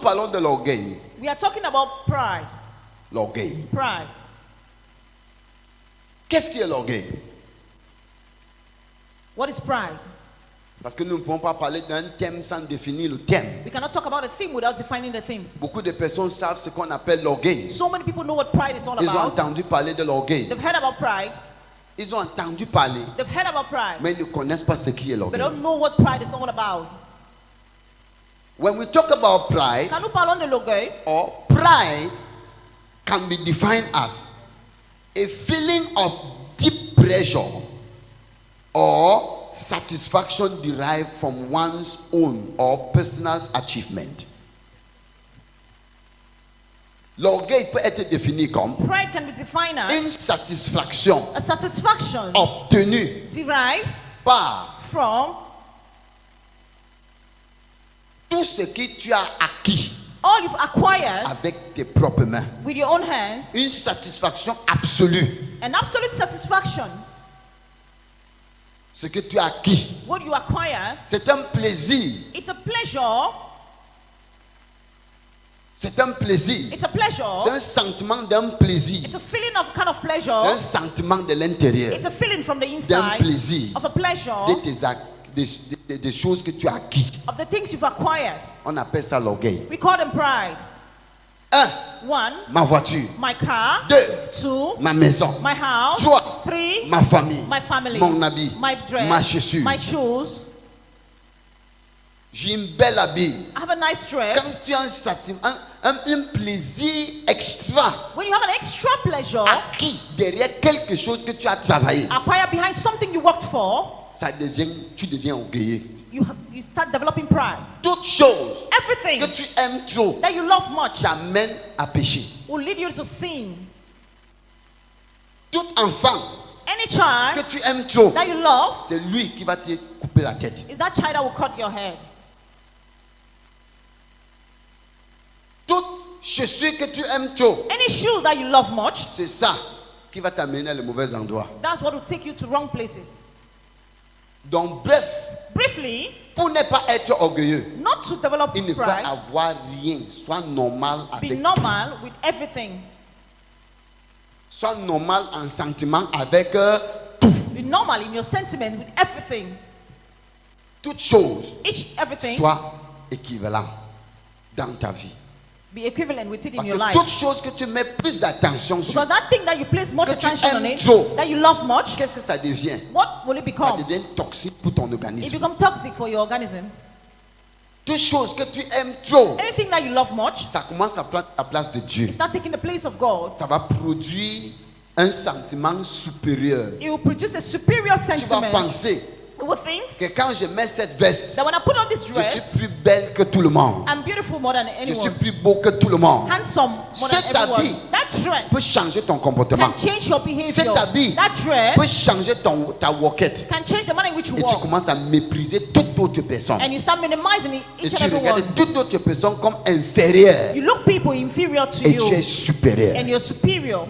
Parlons de l'orgueil. We are talking about pride. L'orgueil. Pride. Qu'est-ce qui est l'orgueil? What is pride? Parce que nous ne pouvons pas parler d'un thème sans définir le thème. We cannot talk about a theme without defining the theme. Beaucoup de personnes savent ce qu'on appelle l'orgueil. So many people know what pride is all Ils ont about. entendu parler de l'orgueil. They've heard about pride. Ils ont entendu parler, They've heard about pride. mais ils ne connaissent pas ce qui est They l'orgueil. don't know what pride is all about. When we talk about pride, Quand nous parlons de l'orgueil, or pride can be defined as a feeling of deep pleasure or satisfaction derived from one's own or personal achievement. L'orgueil peut être défini comme pride can be defined une as satisfaction a satisfaction obtenue derived par from tout ce que tu as acquis all you've acquired avec tes propres mains. with your own hands. Une satisfaction absolue. An absolute satisfaction. Ce que tu as acquis. What you acquire, C'est un plaisir. it's a pleasure. C'est un plaisir. It's a pleasure. C'est un sentiment d'un plaisir. It's a feeling of kind of C'est un pleasure. sentiment de l'intérieur. It's a feeling from the D'un inside plaisir. of a pleasure De des choses que tu as acquis. of the things you've acquired. On appelle ça l'orgueil. We call them pride. 1. One, Ma voiture. my car. 2. 2, Ma maison. my house. 3. 3, Ma famille. my family. Mon habit. My dress. Ma chaussure. My shoes. J'ai une belle habit. I have a nice dress. Quand tu as un plaisir extra When you have an extra pleasure acquis derrière quelque chose que tu as travaillé, acquired behind something you worked for, tu deviens orgueilleux. you start developing pride. Toute chose Everything que tu aimes trop that you love much t'amène à pécher. will lead you to sin. Tout enfant Any que child tu aimes trop, that you love c'est lui qui va te couper la tête. is that child that will cut your head. Toute chaussure que tu aimes trop, Any shoe that you love much, c'est ça qui va t'amener à le mauvais endroit. that's what will take you to wrong places. Donc bref, Briefly, pour ne pas être orgueilleux, not to develop il ne faut pride, avoir rien. Sois normal be avec normal with everything. Sois normal en sentiment avec Be normal in your sentiment with everything. toute chose. Everything Sois équivalent dans ta vie. be equivalent with it in Parce your que life. toute chose que tu mets plus d'attention sur, Because that thing that you place much que tu attention on aimes it, trop, that you love much, qu'est-ce que ça devient? what will it Ça become? devient toxique pour ton It organisme. becomes toxic for your organism. Toute chose que tu aimes trop, Anything that you love much, ça commence à prendre la place de Dieu. it's not taking the place of God. Ça va produire un sentiment supérieur. It will produce a superior Tu vas sentiment. penser You will think que quand je mets cette veste, that when I put on this je suis dress, plus belle que tout le monde. I'm beautiful more than Je suis anyone. plus beau que tout le monde. Handsome more than Cet habit everyone. That dress peut changer ton comportement. can change your behavior. Cet habit That peut dress changer ta walkette. can change the manner in which you Et tu walk. commences à mépriser toute autre personne. And you start minimizing Et each and tu regardes everyone. toute autre personne comme inférieure. You look people inferior to Et tu es you, supérieur. and you're superior.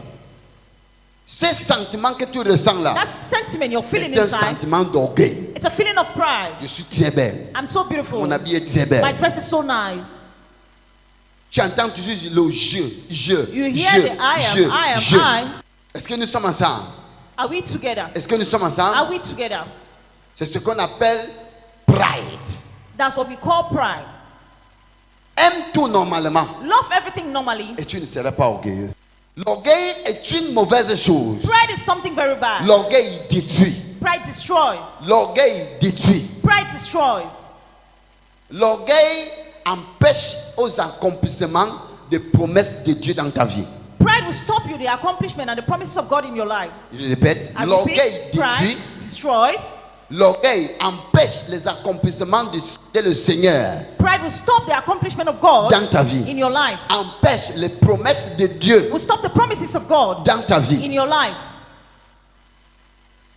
Ce sentiment que tu ressens là That sentiment you're feeling est un inside, sentiment d'orgueil. it's a feeling of pride. Je suis très belle. I'm so beautiful. Mon habit est très My belle. dress is so nice. Tu entends toujours le je. You hear the I am. Est-ce que nous sommes ensemble? Are we together? Est-ce que nous sommes ensemble? Are we together? C'est ce qu'on appelle pride. That's what we call pride. Aime tout normalement Love everything normally. et tu ne seras pas orgueilleux. L'orgueil est une mauvaise chose. Pride is something very bad. L'orgueil détruit. Pride destroys. L'orgueil détruit. Pride destroys. L'orgueil empêche aux accomplissements des promesses de Dieu dans ta vie. Pride will stop you the accomplishment and the promises of God in your life. Je répète, I l'orgueil repeat, détruit. pride destroys. L'orgueil empêche les accomplissements de le Seigneur Pride will stop the accomplishment of God dans ta vie. in your life. Empêche les promesses de Dieu Will stop the promises of God dans ta vie. in your life.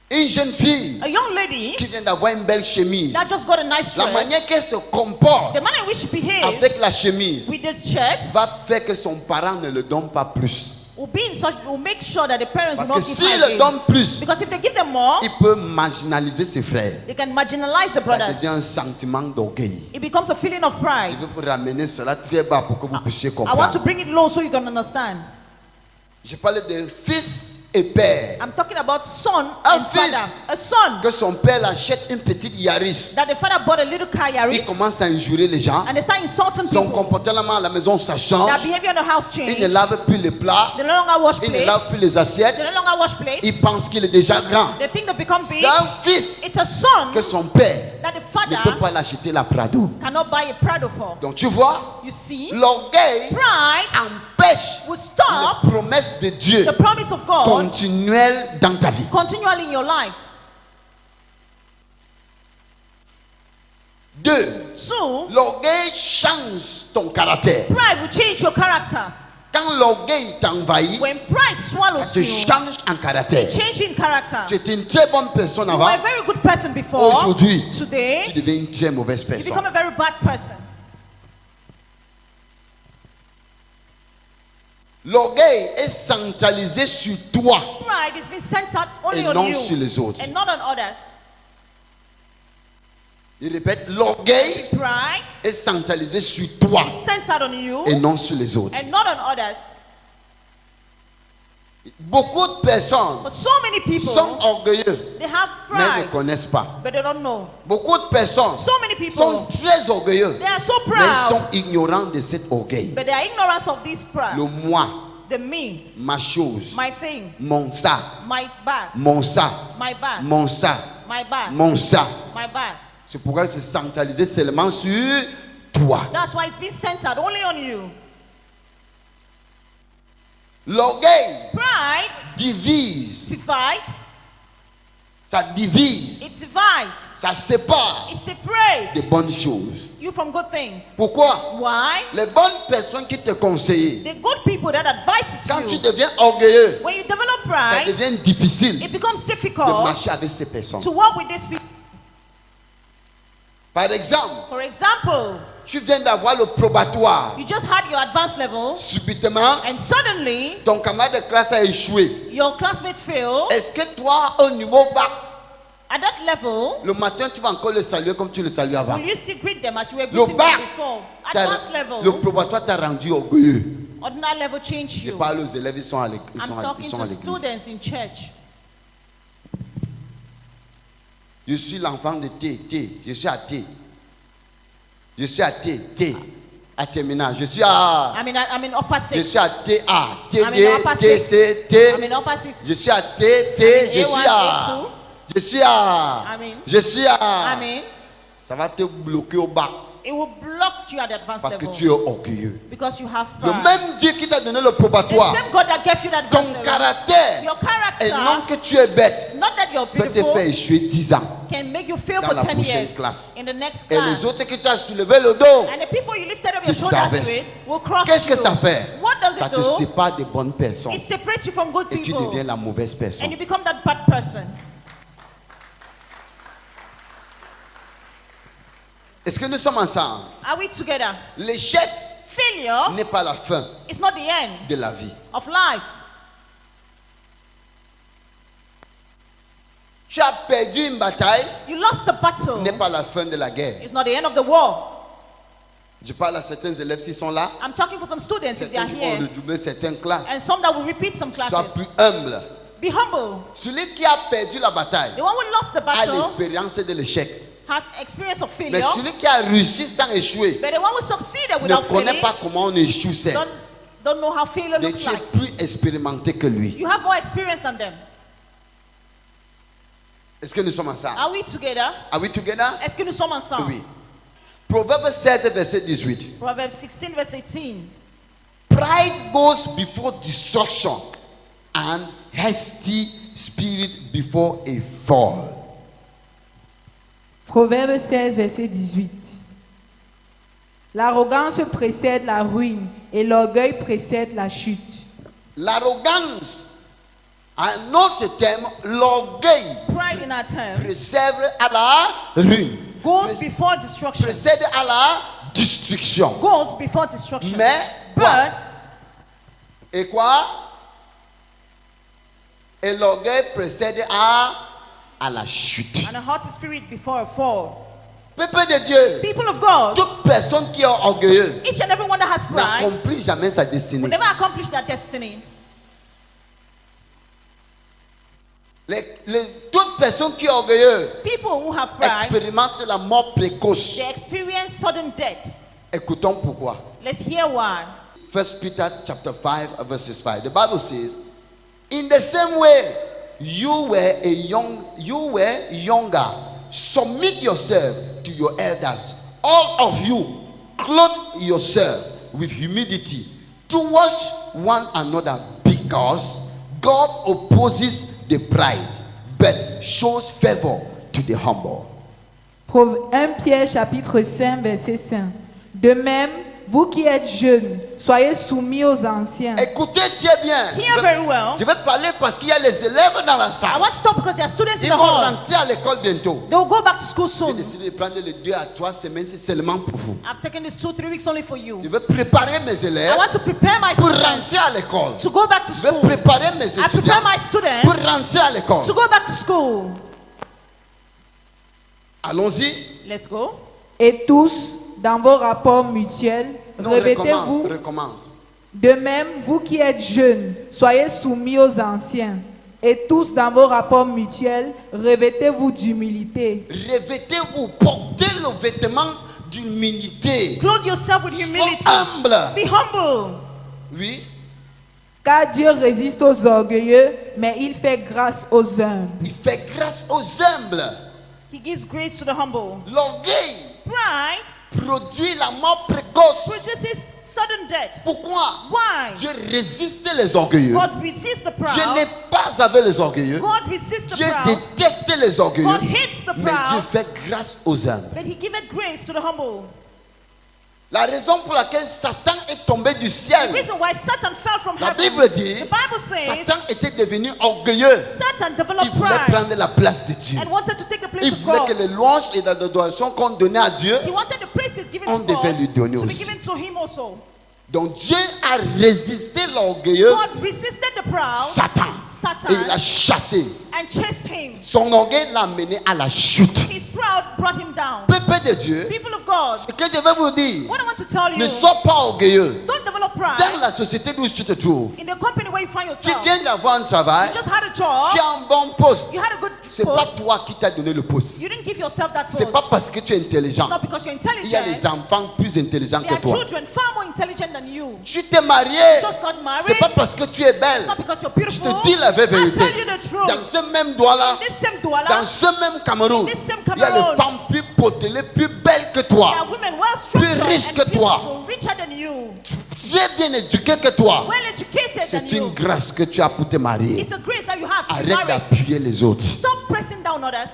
Une jeune fille A young lady qui vient d'avoir une belle chemise, that just got a nice la dress, manière qu'elle se comporte the manner in which she behaves avec la chemise with this shirt va faire que son parent ne le donne pas plus. will make sure that the parents will Parce que not give s'ils high le donnent gain. plus, Because if they give them more, il peut marginaliser ses frères. they can marginalize the Ça brothers. devient un sentiment d'orgueil. It becomes a feeling of Je pride. veux vous ramener cela très bas pour que vous puissiez I want to comprendre. bring it low so you can understand. Je parlais d'un fils et père. I'm talking about son Un and fils. father. A son Que son père achète une petite Yaris. that the father bought a little car Il Yaris commence à injurer les gens. and they start insulting Son people. comportement à la maison, ça Their change. behavior in the house Il ne changed. lave plus les plats. They no longer wash Il ne plates. lave plus les assiettes. They no longer wash plates. Il pense qu'il est déjà grand. They think they become big. C'est un fils It's a son que son père that the ne peut father pas l'acheter la Prado. cannot buy a Prado for. Donc tu vois, You see, l'orgueil pride empêche will stop les promesses de Dieu the promise of God continuelles dans ta vie. continually in your life. 2. 2, L'orgueil change ton caractère. pride will change your character. Quand l'orgueil t'envahit, When pride ça swallows te you, change en caractère. changing character. Tu étais une très bonne personne You were avant. a very good person before. Aujourd'hui, tu Today, deviens une très mauvaise you personne. become a very bad person. L'orgueil est centralisé sur toi Pride is being centered only et on non you sur les autres. and not on others. Il répète, l'orgueil Pride est centralisé sur toi is centered on you et non sur les autres. and not on others. Beaucoup de personnes But so many people, sont orgueilleux, they have mais ne pride, connaissent pas. but they don't know. Beaucoup de personnes So many sont people, très orgueilleux, they are so mais ils sont proud, ignorants de cet orgueil. but they are ignorant of this pride. Le moi, The me, ma chose, my thing, mon ça, my bag, mon ça, my bag, mon ça, my bag, mon ça. my bag. C'est pourquoi c'est centralisé seulement sur toi. That's why it's been centered only on you. L'orgueil Pride divise, divides, ça divise, it divides, ça sépare it separates des bonnes choses. you from good things. Pourquoi? Why? Les bonnes personnes qui te conseillent, The good people that advises quand tu you, deviens orgueilleux, when you develop ça pride, devient difficile it becomes de difficult marcher avec ces personnes. to work with these people. Par exemple, For example, tu viens d'avoir le probatoire. you just had your advanced level Subitement, and suddenly ton camarade de classe a échoué. your classmate failed. Est-ce que toi, au niveau bac, At that level, le matin, tu vas encore le saluer comme tu le saluais avant? will you still greet them as you were Le greeting bac, them before? t'as- Advanced le level, probatoire t'a rendu orgueilleux. ordinary level changed Je you. parle aux élèves, ils sont à I'm talking to l'église. students in church. Je suis l'enfant de T. Je suis à T. Je suis à T. À terminal. Je suis à. I'm in upper Je six. suis à TA. I'm in TD, upper six. TC, I'm T. in upper six. Je suis à T. I'm Je in suis A1, à. A2. Je suis à. Amen. Je suis à. Amen. Ça va te bloquer au bac It will block you at the advanced parce que level tu es orgueilleux. because you have Le pride. même Dieu qui t'a donné le The probatoire, same God that gave you that ton advanced level, caractère, your et non character, que tu es bête, not that you're peut te beautiful, faire échouer 10 ans. can make you fail dans for la 10 prochaine years classe. in the next Et class. les autres qui t'ont soulevé le dos, And the people you lifted up your Tu shoulders t'abaisses. with will cross qu'est-ce que you. ça fait? What does Ça it te do? sépare des bonnes personnes It separates you from good et tu people. deviens la mauvaise And personne. you become that bad person. Est-ce que nous sommes ensemble? Are we together? L'échec Failure n'est pas la fin is not the end de la vie. of life. Tu as perdu une bataille, You lost the battle. n'est pas la fin de la guerre. It's not the end of the war. Je parle à certains élèves s'ils sont là, I'm talking for some students if they certains are qui vont here, redoubler certaines classes. and some that will repeat some Sois classes. plus humble. Be humble. Celui qui a perdu la bataille The one who lost the a battle l'expérience de l'échec. has experience of Mais failure, celui qui a réussi sans échouer but the one who succeeded ne without connaît failing pas comment on échoue. C'est don't know how failure Donc looks tu es like. plus expérimenté que lui. You have more experience than them. Est-ce que nous sommes ensemble? Are we together? Are we together? Est-ce que nous sommes ensemble? Oui. Proverbe 16, verset 18. Proverbs 16 verse 18. Pride goes before destruction and hasty spirit before a fall. Proverbe 16, verset 18. L'arrogance précède la ruine et l'orgueil précède la chute. L'arrogance, un autre terme, l'orgueil Pride in our term précède à la ruine, goes before destruction. précède à la destruction. Goes before destruction. Mais quoi? But Et quoi? Et l'orgueil précède à la chute. And a haughty spirit before a fall. Peuple de Dieu, People of God, toute personne qui est orgueilleuse each and every one that has pride n'accomplit jamais sa destinée. will never accomplish their destiny. Toute personne qui est orgueilleuse People who have pride, expérimente la mort précoce. they experience sudden death. Écoutons pourquoi. Let's hear why. 1 Peter chapter 5 verses 5. The Bible says, in the same way you were younger, submit yourself to your elders. All of you, clothe yourself with humility towards one another, because God opposes the pride, but shows favor to the humble. 1 Pierre chapitre 5 verset 5. De même, vous qui êtes jeunes, soyez soumis aux anciens. Écoutez très bien. Hear very well. Je vais parler parce qu'il y a les élèves dans la I salle. want to stop because there are students in Ils the vont hall. rentrer à l'école bientôt. They will go back to school J'ai soon. décidé de prendre les 2 à 3 semaines, c'est seulement pour vous. I've taken this 2-3 weeks only for you. Je vais préparer mes élèves I want to prepare my pour students rentrer à l'école. to go back to Je vais school. préparer mes I prepare étudiants my pour students rentrer à l'école. to go back to school. Allons-y. Let's go. Et tous, dans vos rapports mutuels, Non, revêtez-vous. recommence. De même, vous qui êtes jeunes, soyez soumis aux anciens. Et tous, dans vos rapports mutuels, revêtez-vous d'humilité. Revêtez-vous, portez le vêtement d'humilité. Clothe yourself with humility. Sois humble. Be humble. Oui, Car Dieu résiste aux orgueilleux, mais il fait grâce aux humbles. il fait grâce aux humbles. He gives grace to the humble. L'orgueil Pride produit la mort précoce. produces sudden death. Pourquoi? Why? Dieu résiste les orgueilleux. God resists the Dieu n'est proud. pas avec les orgueilleux. God resists the Dieu proud. déteste les orgueilleux. God hates the Mais Dieu proud. fait grâce aux humbles. But he giveth grace to the humble. La raison pour laquelle Satan est tombé du The ciel, reason why Satan fell from la heaven. Bible dit, The Bible says Satan était devenu orgueilleux. Satan Il developed voulait pride prendre la place de Dieu. and wanted to take the place Il of voulait que God. les louanges et l'adoration qu'on donnait à Dieu. He wanted the praises given On to devait God lui donner to be aussi. given to him also. Donc Dieu a résisté l'orgueilleux, God resisted the proud, Satan, et il l'a Satan, chassé. and chased him. Son orgueil l'a mené à la chute. His proud brought him down. Peuple de Dieu, People of God, ce que je vais vous dire, what I want to tell you, ne sois pas orgueilleux. don't develop Dans pride la société où tu te trouves, in the company where you find tu yourself. viens d'avoir un travail, You just had a tu job, as un bon poste. you had a good C'est pas post, toi qui t'as donné le poste. you didn't give yourself that C'est post. pas parce que tu es intelligent. It's not because you're Il y a les intelligent. enfants plus intelligents There que are toi. children far more intelligent than you. Tu t'es marié. You just got married. C'est pas parce que tu es belle. It's not because you're Je beautiful. te dis la vraie I vérité. tell you the truth. Dans ce même doigt-là, This same Douala, dans ce même Cameroun, In this same il y a Cameroun, les femmes plus potelées, plus belles que there toi, are women well structured riches and que toi. beautiful, richer than you, très bien éduquées que toi. well educated than C'est une you. grâce que tu as pour te marier. It's a grace that you have to be Arrête married. d'appuyer les autres. Stop pressing down others.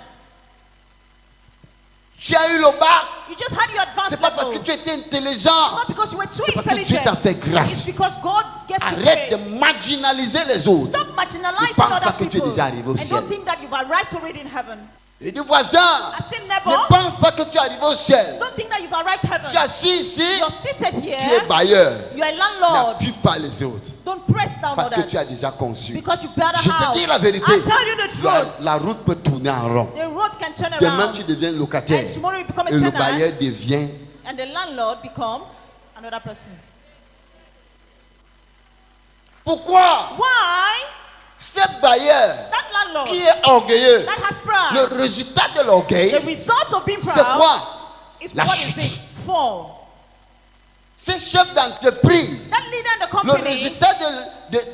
Tu as eu le bac, You just had your advanced c'est pas parce level. que tu étais It's intelligent. not because you were too C'est parce que Dieu intelligent. t'a fait It's grâce. because God gave you Arrête de grace. marginaliser les autres. Stop Ne marginalizing pense pas other que tu es people. déjà arrivé au And ciel. don't think that you've arrived already in heaven. Et du voisin, I say ne neighbor, pense pas que tu es arrivé au ciel. don't think that you've arrived Tu es heaven. assis ici, You're seated tu es here. bailleur. You're a landlord. N'appuie pas les autres. Don't press down Parce que others. tu as déjà conçu. Because you better Je te have. dis la vérité. I tell you the truth. La route peut tourner en rond. The road can turn Demain, around. tu deviens locataire. And tomorrow you become a Et le tenant. bailleur devient. And the landlord becomes another person. Pourquoi Why? ce bailleur That landlord qui est orgueilleux, that has le pride, résultat de l'orgueil, the result of being c'est proud quoi? is La what chute. is it? Fall. Ce chef d'entreprise, That leader in the le company résultat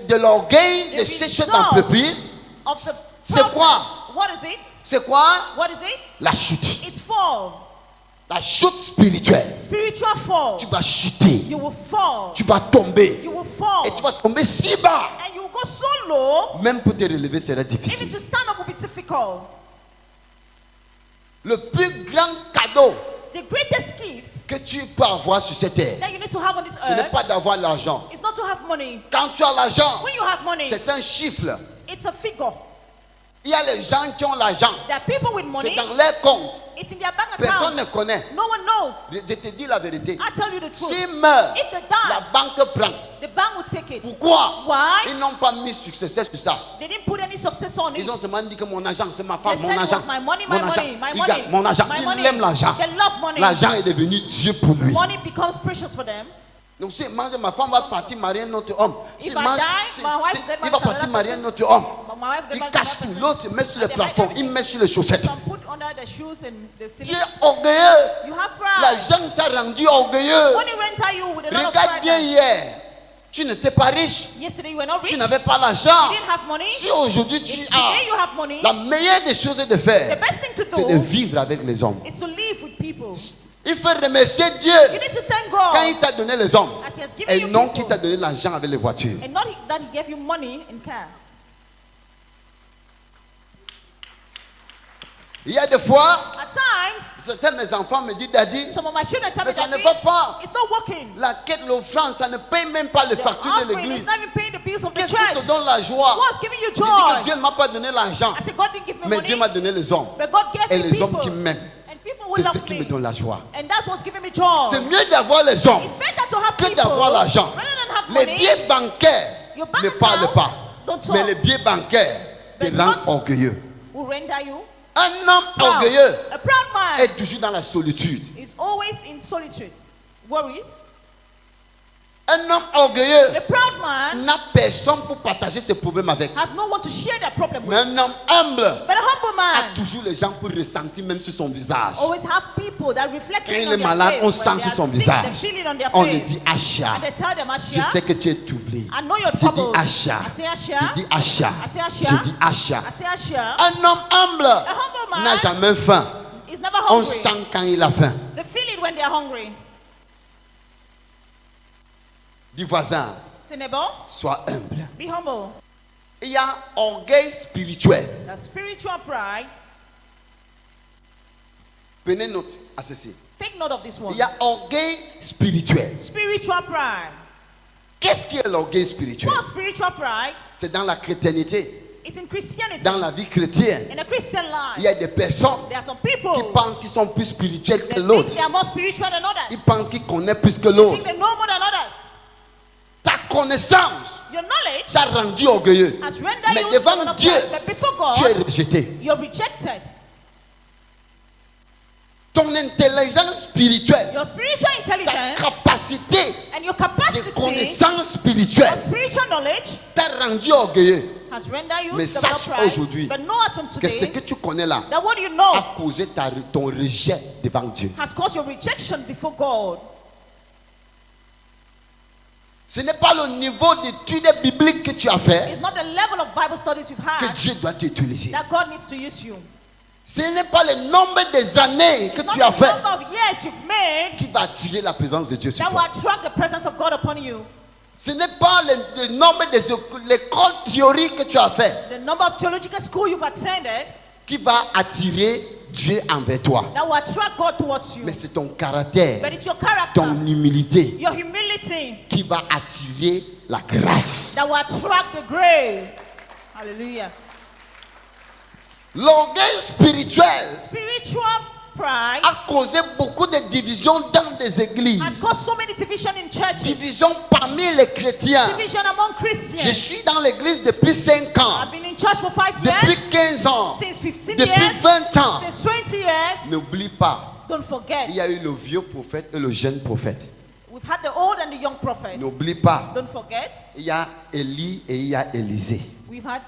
de l'orgueil The de ce chef result d'entreprise, of the c'est quoi? proudness. What is it? c'est quoi? What is it? La chute. It's fall. La chute spirituelle. Spiritual fall. Tu vas chuter, You will fall. tu vas tomber, You will fall. et tu vas tomber si bas. And you will go so low, Même pour te relever sera even difficile. to stand up will be difficult. Le plus grand cadeau The greatest gift que tu peux avoir sur cette terre, that you need to have on this ce n'est earth pas d'avoir l'argent. is not to have money. Quand tu as l'argent, When you have money, c'est un chiffre. it's a figure. Il y a les gens qui ont l'argent. There are people with C'est money, dans leur compte. it's in their bank Personne ne account. connaît. No one knows. Je te dis la vérité. I tell you the truth. S'ils meurent, If they la die, banque prend. the bank will take it. Pourquoi? Why? Ils n'ont pas mis succès sur ça. They didn't put any success on it. Ils ont seulement dit que mon argent, c'est ma They femme, said mon it argent. was my money, Mon my argent. money, my Regarde, money. mon argent. My Il money. aime l'argent. They love money. L'argent est devenu Dieu pour lui. Money becomes precious for them. Donc si ma femme va partir marier un autre homme, If I die, my wife get il married va to partir another marier un person. autre homme. But my wife get Il married to cache another tout. person. L'autre, il met sur le And they hide plafond, il everything. met sur les chaussettes. Some put under the shoes and the Tu ceiling. es orgueilleux. You have pride. L'argent t'a rendu orgueilleux. Money renter you with a lot of Regarde bien pride. hier. Tu n'étais pas riche. Yesterday you were not rich. Tu You n'avais pas l'argent. didn't have money. Si aujourd'hui tu If as, today you have money, la meilleure des choses de the faire, best thing to c'est de do vivre avec les hommes. is to live with people. Il faut remercier You Dieu need to thank quand God il t'a donné les hommes as He has given et you non qu'il people, t'a donné l'argent avec les voitures. and not that He gave you money in cash. Il y a des fois, At times, certains de mes enfants me disent, Daddy, some of my children tell me mais ça ne that va pas. it's not working. La quête, l'offrande, ça ne paye même pas les The factures de offering is l'église. not even paying the bills of the Qu'est-ce qui church. te donne la joie? What's giving you Il dit que joy? Dieu ne m'a pas donné l'argent, I said, God didn't give me mais Dieu money, m'a donné les hommes but God gave et me les hommes people. qui m'aiment. And people will C'est ce love qui me. me donne la joie. And that's what's giving me joy. C'est mieux d'avoir les hommes It's better to have que people d'avoir l'argent. rather than have Les money. billets bancaires Your bank ne parlent account pas, don't talk. mais les billets bancaires te But rendent not- orgueilleux. Will render you Un homme proud. orgueilleux A proud man est toujours dans la solitude. is always in solitude, worries. Un homme orgueilleux A proud man n'a personne pour partager ses problèmes avec. has no one to share their problem Mais with. un homme humble But a humble a man toujours les gens pour ressentir même sur son visage. always have people that reflect Quand it il on est their malade, face. on When sent they sur are son sick, visage. they feel it on their On lui face. dit Asha, And they tell them, je Ashia, sais que tu es troublé. I know your Je dis trouble. Asha, I say Ashia. je dis Asha, I say Ashia. je dis Asha. I say Ashia. Un homme humble humble man n'a jamais faim. is never On hungry. sent quand il a faim. They feel it when they are hungry. Dis voisin, Say, neighbor, sois humble. be humble. Il y a orgueil spirituel. The spiritual pride, Prenez note à ceci. take note of this one. Il y a orgueil spirituel. Spiritual pride. Qu'est-ce qui est l'orgueil spirituel? What's spiritual pride? C'est dans la chrétienté, It's in Christianity. dans la vie chrétienne. In a Christian Il life, y a des personnes there are some qui people pensent qu'ils sont plus spirituels que that think l'autre. they are more spiritual than Ils others. pensent qu'ils connaissent plus que They l'autre. think they know more than others. Ta connaissance Your knowledge t'a rendu orgueilleux. has rendered Mais you devant to Dieu, but before tu es God, rejeté. you're rejected. Ton intelligence spirituelle, Your spiritual ta intelligence capacité and your de capacity, connaissance your spirituelle spiritual knowledge t'a rendu orgueilleux. has rendered you Mais to develop sache pride. aujourd'hui But know as from Que ce today que tu connais là that what you know a causé ton rejet devant Dieu. has caused your rejection before God. Ce n'est pas le niveau d'études bibliques que tu as fait It's not the level of Bible studies you've que had Dieu doit t'utiliser. that God needs to use you. Ce n'est pas le nombre des années que It's not tu as the fait number of years you've made qui va attirer la présence de Dieu sur that will toi. attract the presence of God upon you. Ce n'est pas le nombre des l'école théorique que tu as fait The number of theological school you've attended qui va attirer Dieu envers toi. that will attract God towards you. Mais c'est ton caractère, But it's your character, ton humilité your humility qui va attirer la grâce. that will attract the grace. Hallelujah. L'orgueil spirituel Spiritual pride a causé beaucoup de divisions dans des églises. has caused so many division in churches, Division parmi les chrétiens. division among Je Christians. suis dans l'église depuis 5 ans, I've been in church for 5 depuis years, 15 ans, since 15 depuis years, 20 ans. since 20 years. N'oublie pas, Don't forget, il y a eu le vieux prophète et le jeune prophète. we've had the old and the young prophet. N'oublie pas, Don't forget, il y a Élie et il y a Élisée. we've had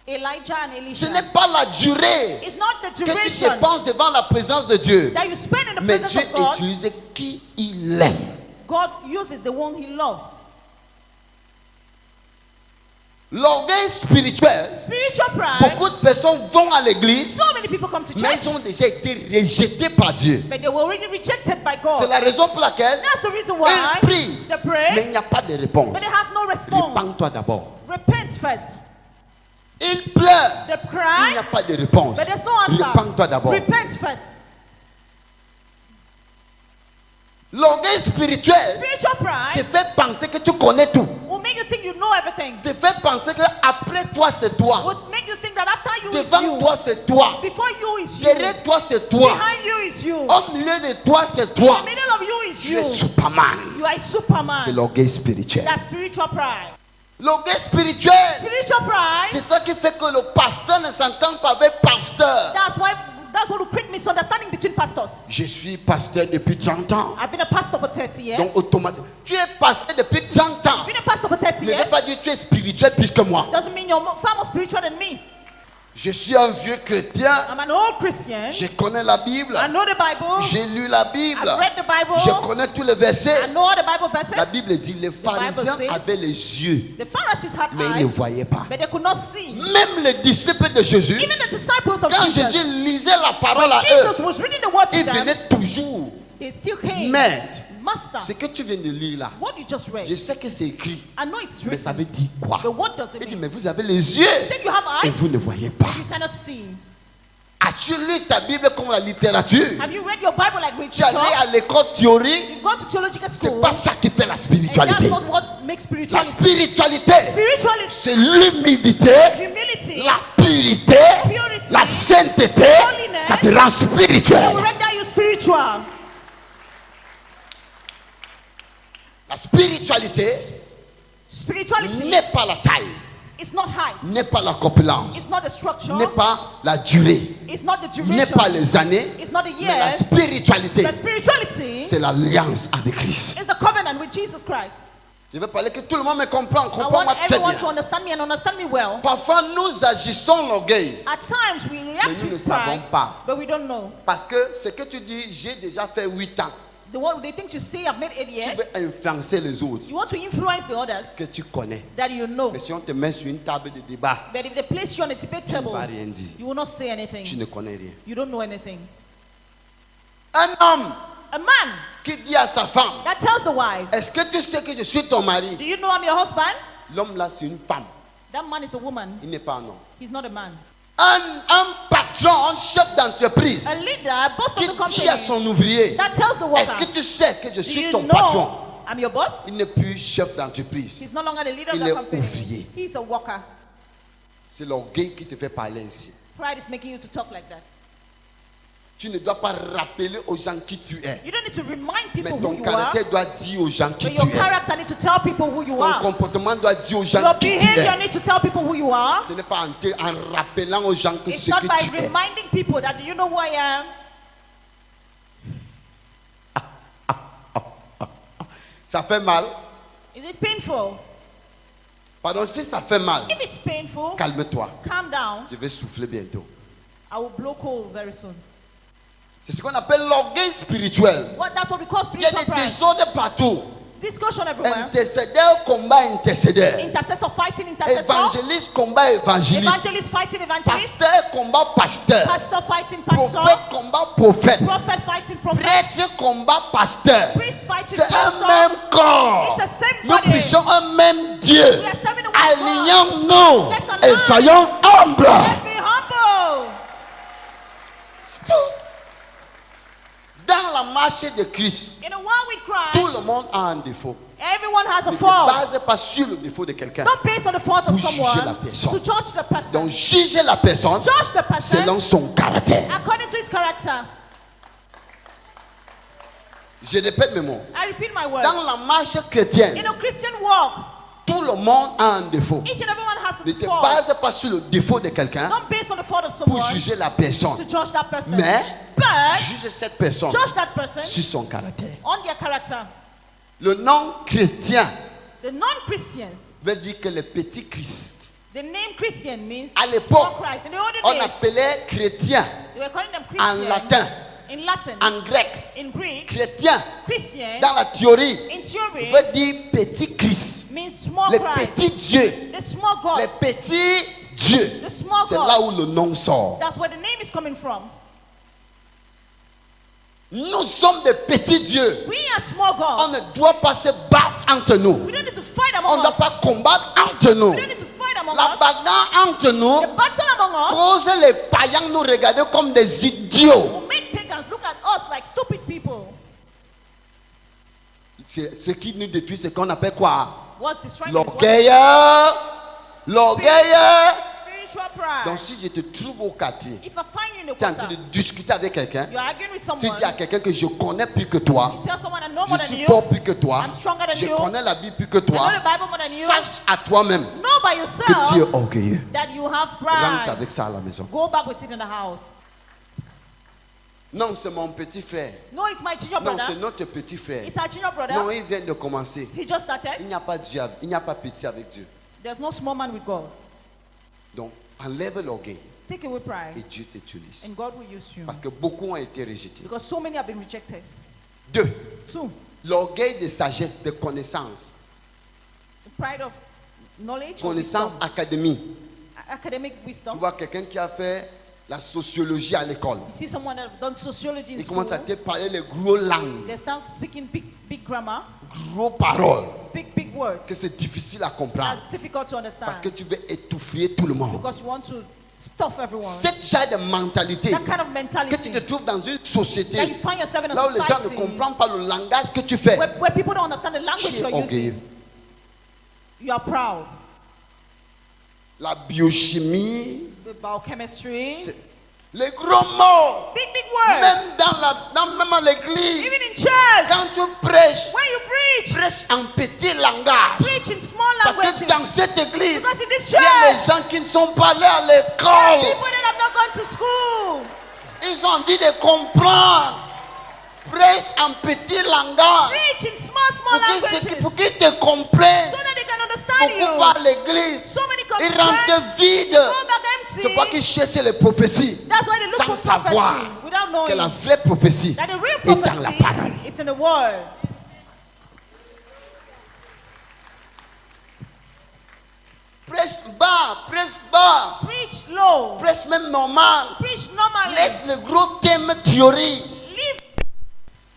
Elijah and Ce Elisha. n'est pas la durée It's not the que tu duration dépenses devant la présence de Dieu, that you spend in the mais presence Dieu of God. utilise qui il aime. God uses the one he loves. L'orgueil spirituel, Spiritual pride, beaucoup de personnes vont à l'église, so many people come to mais church, ils ont déjà été rejetés par Dieu. but they were already rejected by C'est God. la raison pour laquelle That's the reason why ils prient, they mais pray, il n'y a pas de réponse. but they have no response. Repends-toi d'abord. Repent first. Ils pleurent, They il n'y a cry, pas de réponse. but there's no answer. Repends-toi d'abord. Repent first. L'orgueil spirituel Spiritual te pride fait penser que tu connais tout. will make you think you know everything. Te fait penser que après toi c'est toi. Will make you think that after you is Devant you, toi c'est toi. before you is you, Derrière toi c'est toi. behind you is you, Au milieu de toi c'est in toi. the middle of you is Tu es Superman. You are a Superman. C'est l'orgueil spirituel. That's spiritual pride. L'orgueil spirituel, Spiritual pride. c'est ça qui fait que le pasteur ne s'entend pas avec pasteur. That's what will create misunderstanding between pastors. Je suis pasteur depuis 30 ans. I've been a pastor for 30 years. Donc automatiquement, tu es pasteur depuis 30 ans. I've been a pastor for 30 Ne veut years. pas dire que tu es spirituel plus que moi. Doesn't mean you're far more spiritual than me. Je suis un vieux chrétien. I'm an old Christian. Je connais la Bible. I know the Bible. J'ai lu la Bible. I've read the Bible. Je connais tous les versets. I know all the Bible verses. La Bible dit les pharisiens says- avaient les yeux, The Pharisees had mais ils ne eyes, voyaient pas. but they could not see. Même les disciples de Jésus, Even the disciples of quand Jesus, Jésus lisait la parole à Jesus eux, was reading the word to ils them, venaient toujours. they still came. Maître, Master, ce que tu viens de lire là, what you just read, je sais que c'est écrit, I know it's mais ça written, veut dire quoi? but what does it Il dit, mean? mais vous avez les yeux He said you have et eyes, vous ne voyez pas. you cannot see. As-tu lu ta Bible comme la littérature? Have you read your Bible like Tu es allé literature? à l'école théorique? You go to theological C'est school, pas ça qui fait la and that's spiritualité. not what makes La spirituality. spiritualité, Spirituality c'est l'humilité, is humility. la purité, Purity, la sainteté. holiness. Ça te rend It spirituel. will render you spiritual. La spiritualité Spirituality n'est pas la taille, is not height. n'est pas la corpulence, It's not the structure. n'est pas la durée, It's not the n'est duration. pas les années, It's not the mais la years. spiritualité, The spirituality c'est l'alliance avec Christ. is the covenant with Jesus Christ. Je veux parler que tout le monde me comprend, I comprends-moi want très everyone to bien. understand me and understand me well. Parfois, nous agissons l'orgueil At times we react Mais nous ne with savons pride, pas. but we don't know. parce que ce que tu dis, j'ai déjà fait 8 ans. The things you say I've made 8 Tu years. veux influencer les autres You want to influence the others que tu connais. that you know. Mais si on te met sur une table de débat, But if they place you on a debate tu ne table, vas rien dire. you will not say Tu anything. ne connais rien. You don't know anything. Un homme A man qui dit à sa femme, that tells the wife, est-ce que tu sais que je suis ton mari? do you know I'm your husband? L'homme là, c'est une femme. That man is a woman. Il n'est pas un homme. He's not a man. Un patron, un chef d'entreprise A leader, boss qui of the dit à company, son ouvrier, that tells the est-ce worker, que tu sais que je do suis you ton know patron? I'm your boss? Il n'est plus chef d'entreprise. He's no longer the leader of Il the est company. ouvrier. He's a worker. C'est l'orgueil qui te fait parler ainsi. Pride is making you to talk like that. Tu ne dois pas rappeler aux gens qui tu es. You don't need to remind Mais people who ton you are, caractère doit dire aux gens qui but tu your es. character needs to tell people who you Ton are. comportement doit dire aux gens Your qui tu behavior es. needs to tell people who you are. Ce n'est pas en rappelant aux gens que It's ce not que by tu es. reminding people that, do you know who I am? Ça fait mal. Is it painful? Pardon, si ça fait mal, If it's painful, calme-toi. calm down. Je vais souffler bientôt. I will blow cold very soon. C'est ce qu'on appelle l'orgueil spirituel. That's what we call Il y a spiritual des pride. désordres partout. Discussion everywhere. Intercédeur combat intercédeur. Intercessor fighting intercessor. Évangéliste combat évangéliste. Evangelist fighting evangelist. Pasteur combat pasteur. Pastor fighting pastor. Prophète combat prophète. Prophet fighting prophet. Prêtre combat pasteur. Priest fighting C'est un pastor. même corps. It's the same Nous body. prêchons un même Dieu. We are serving the one God. Alignons-nous Let's align. et soyons humbles. Let's be humble. C'est tout. Dans la marche de Christ, In a world with tout Christ, le monde a un défaut. everyone has a Ne te fault. base pas sur le défaut de quelqu'un. Don't base on the fault of Vous jugez la someone personne. to judge the person. Donc, jugez la personne Judge the person selon son caractère. according to his character. Je répète mes mots. I repeat my word. Dans la marche chrétienne, In a Christian walk, tout le monde a un défaut. each and everyone has Ne a te fault. base pas sur le défaut de quelqu'un Don't base on the fault of pour someone juger la personne. to judge that person. Mais But juge cette personne judge that person sur son caractère. on their character. Le nom chrétien The non-Christians, veut dire que le petit Christ. the name Christian means À small l'époque, Christ. In the olden on days, appelait chrétien they were calling them en Christian. latin, In Latin, en grec. in Greek, Chrétien, Christian, dans la théorie, in theory, veut dire petit Christ. means small Le Christ. petit Dieu. The small God. Le petit Dieu. The small C'est là God. où le nom sort. That's where the name is coming from. Nous sommes des petits dieux. We are small On gods. ne doit pas se battre entre nous. We don't need to fight On among ne doit us. pas combattre entre nous. We don't need to fight among La us. bagarre entre nous The battle among us cause les païens nous regarder comme des idiots. will make pagans look at us like stupid people. Ce qui nous détruit, c'est qu'on appelle quoi? What's destroying us? L'orgueil. L'orgueil. Spiritual pride. Donc si je te trouve au quartier, If I find you in in the Tu es en train quarter. de discuter avec quelqu'un. You're arguing with Tu someone. dis à quelqu'un que je connais plus que toi. You tell someone I know more Je than suis you. fort plus que toi. I'm stronger than Je you. connais la Bible plus que I know toi. the Bible more than you. Sache à toi-même Know by que tu es yourself orgueilleux. that you have Rentre pride. avec ça à la maison. Go back with it in the house. Non, c'est mon petit frère. No, it's my junior Non, c'est brother. notre petit frère. It's our junior Non, brother. il vient de commencer. He just started. Il n'y a pas Dieu, il n'y a pas petit avec Dieu. There's no small man with God. Donc, enlève l'orgueil Take away et pride, Dieu t'utilise. and God will use you. Parce que beaucoup ont été rejetés. Because so many have been rejected. 2. Two, L'orgueil de sagesse, de connaissance. the pride of knowledge, or Connaissance wisdom. académique. Academic Tu wisdom. vois quelqu'un qui a fait la sociologie à l'école. You see someone that have done sociology in Il school. commence à te parler les gros langues, They start speaking big grammar, gros paroles, big words. que c'est difficile à comprendre. That's difficult to understand. Parce que tu veux étouffer tout le monde. Because you want to stuff everyone. Cette genre de mentalité That kind of que tu mentality te trouves dans une that société you find yourself in a là où les gens ne society comprennent pas le langage que tu fais, where people don't understand the language tu es you're orgueilleux. using. You are proud. La biochimie, The biochemistry. c'est les gros mots, Big words. même à l'église. Even in church. Quand tu prêches, When you preach, prêche en petit langage. preach in small Parce que languages. dans cette église, Because in this il y a les church, gens qui ne sont pas allés à there are l'école. people that have not gone to school. Ils ont envie de comprendre. Prêche en petit langage. Preach in small languages. Pour qu'ils te comprennent. So that they can understand Beaucoup vont à you. l'église. So many come Ils to church. rentrent vides. Go back C'est pas empty. qu'ils cherchent les prophéties. That's why they look Sans for savoir prophecy without que la knowing vraie prophétie that the real est dans la prophecy, parole. it's in the word. Prêche bas, Preach low. prêche même normal. Preach normally. Laisse le gros thème théorie. Live.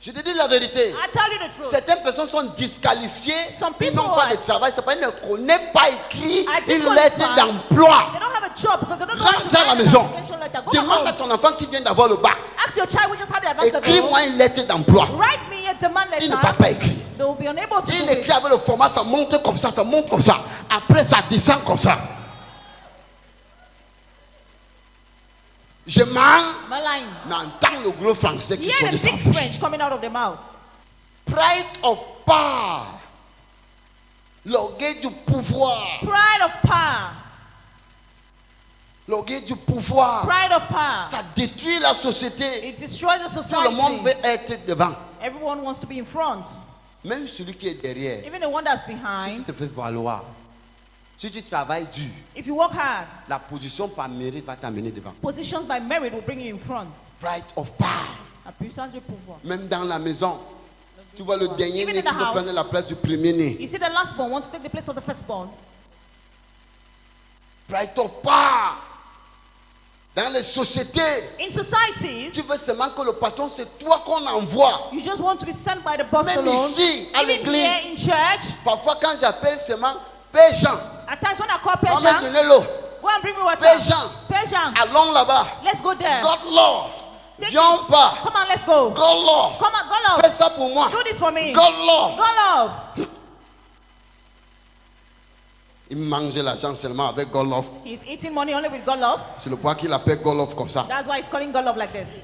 Je te dis la vérité. I tell you the truth. Certaines personnes sont disqualifiées. Some Ils people n'ont pas are- de travail. C'est pas qu'ils ne connaissent pas écrit I une disqualified. lettre d'emploi. They don't have a job because they don't know how to Rentre à la write an maison. application letter. Go Demande à home. ton enfant qui vient d'avoir le bac. Ask your child, we just had the advanced level. Écris-moi une lettre d'emploi. Write me a demand Il ne va letter. pas écrire. They will be unable to Il do écrit it. avec le format, ça monte comme ça, ça monte comme ça. Après, ça descend comme ça. Je mens, Malign. mais entends le gros français qui Hear sort the de sa big bouche. French coming out of the mouth. Pride of power. L'orgueil du pouvoir. Pride of power. L'orgueil du pouvoir. Pride of power. Ça détruit la société. It destroys the Tout le monde veut society. être devant. Everyone wants to be in front. Même celui qui est derrière. Even the one that's Si tu behind. te fais valoir, si tu travailles dur, If you work hard, la position par mérite va t'amener devant. positions by merit will bring you in front. Pride of power. La puissance du pouvoir. Même dans la maison, tu vois le dernier Even né in the qui veut house. prendre la place du premier né. You see, the last born wants to take the place of the firstborn. Pride of power. Dans les sociétés, In societies, tu veux seulement que le patron, c'est toi qu'on envoie. you just want to be sent by the boss Même alone. ici, à Even here l'église, in church, parfois quand j'appelle seulement Père Jean, at times when I call on me Persian, donner l'eau. go and bring me water. Père Jean, Persian, allons là-bas. let's go there. God love. Take Viens this. pas. Come on, let's go. God love. Come on, go Fais love. ça pour moi. Do this for me. God love. Go love. Il mangeait l'argent seulement avec God love. He's eating money only with God love. C'est le point qu'il appelle God love comme ça. That's why he's calling God love like this.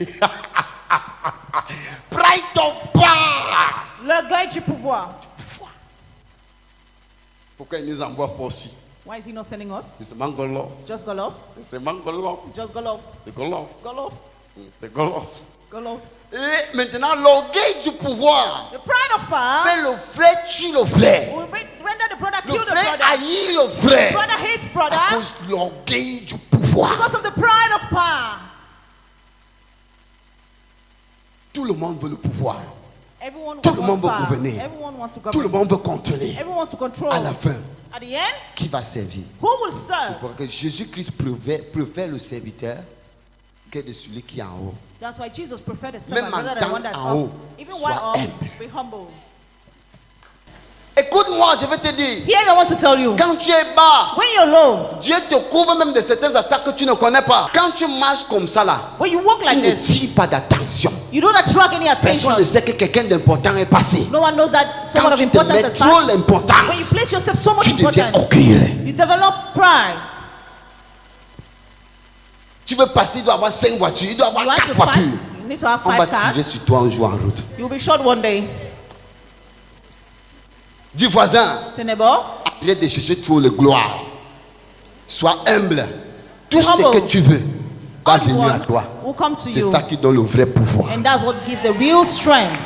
Pride of power. L'orgueil du pouvoir. Pourquoi il nous envoie pas aussi? Why is he not sending us? C'est seulement God love. Just go love. C'est seulement God love. Just go love. C'est God love. Go love. C'est God love. Go love. Et maintenant, l'orgueil du pouvoir The pride of power fait le frère tue le frère. will render the brother Le kill the frère brother. haït le frère Brother hates à brother cause de l'orgueil du pouvoir. because of the pride of power. Tout le monde veut le pouvoir. Everyone Tout le wants monde veut power. gouverner. Everyone wants to Tout le govern. monde veut contrôler. Everyone wants to control. À la fin, At the end, qui va servir? who will serve? Parce que Jésus-Christ préfère le serviteur que de celui qui est en haut. That's why Jesus preferred the Même servant en rather than one temps that's en up. haut, Even sois while up, humble. be humble. Écoute-moi, je vais te dire. Here I want to tell you, Quand tu es bas, when you're low, Dieu te couvre même de certaines attaques que tu ne connais pas. Quand tu marches comme ça là, when you walk tu like ne this, tires pas d'attention. you don't attract any Personne ne attention. sait que quelqu'un d'important est passé. No one knows that someone Quand of tu te importance mets has trop passed. When you l'importance, place yourself so much tu deviens important, orgueilleux. you develop pride. Tu veux passer, il doit avoir 5 voitures, il doit avoir You want 4 to voitures. pass, you need to have On va 5 cars. tirer sur toi un jour en route. You'll be shot one day. Dis voisin, Say, neighbor, arrête de chercher toujours le gloire. Sois humble. Tout ce Humble. que tu veux va all you venir à want toi. will come to C'est you. ça qui donne le vrai pouvoir. And that's what gives the real strength.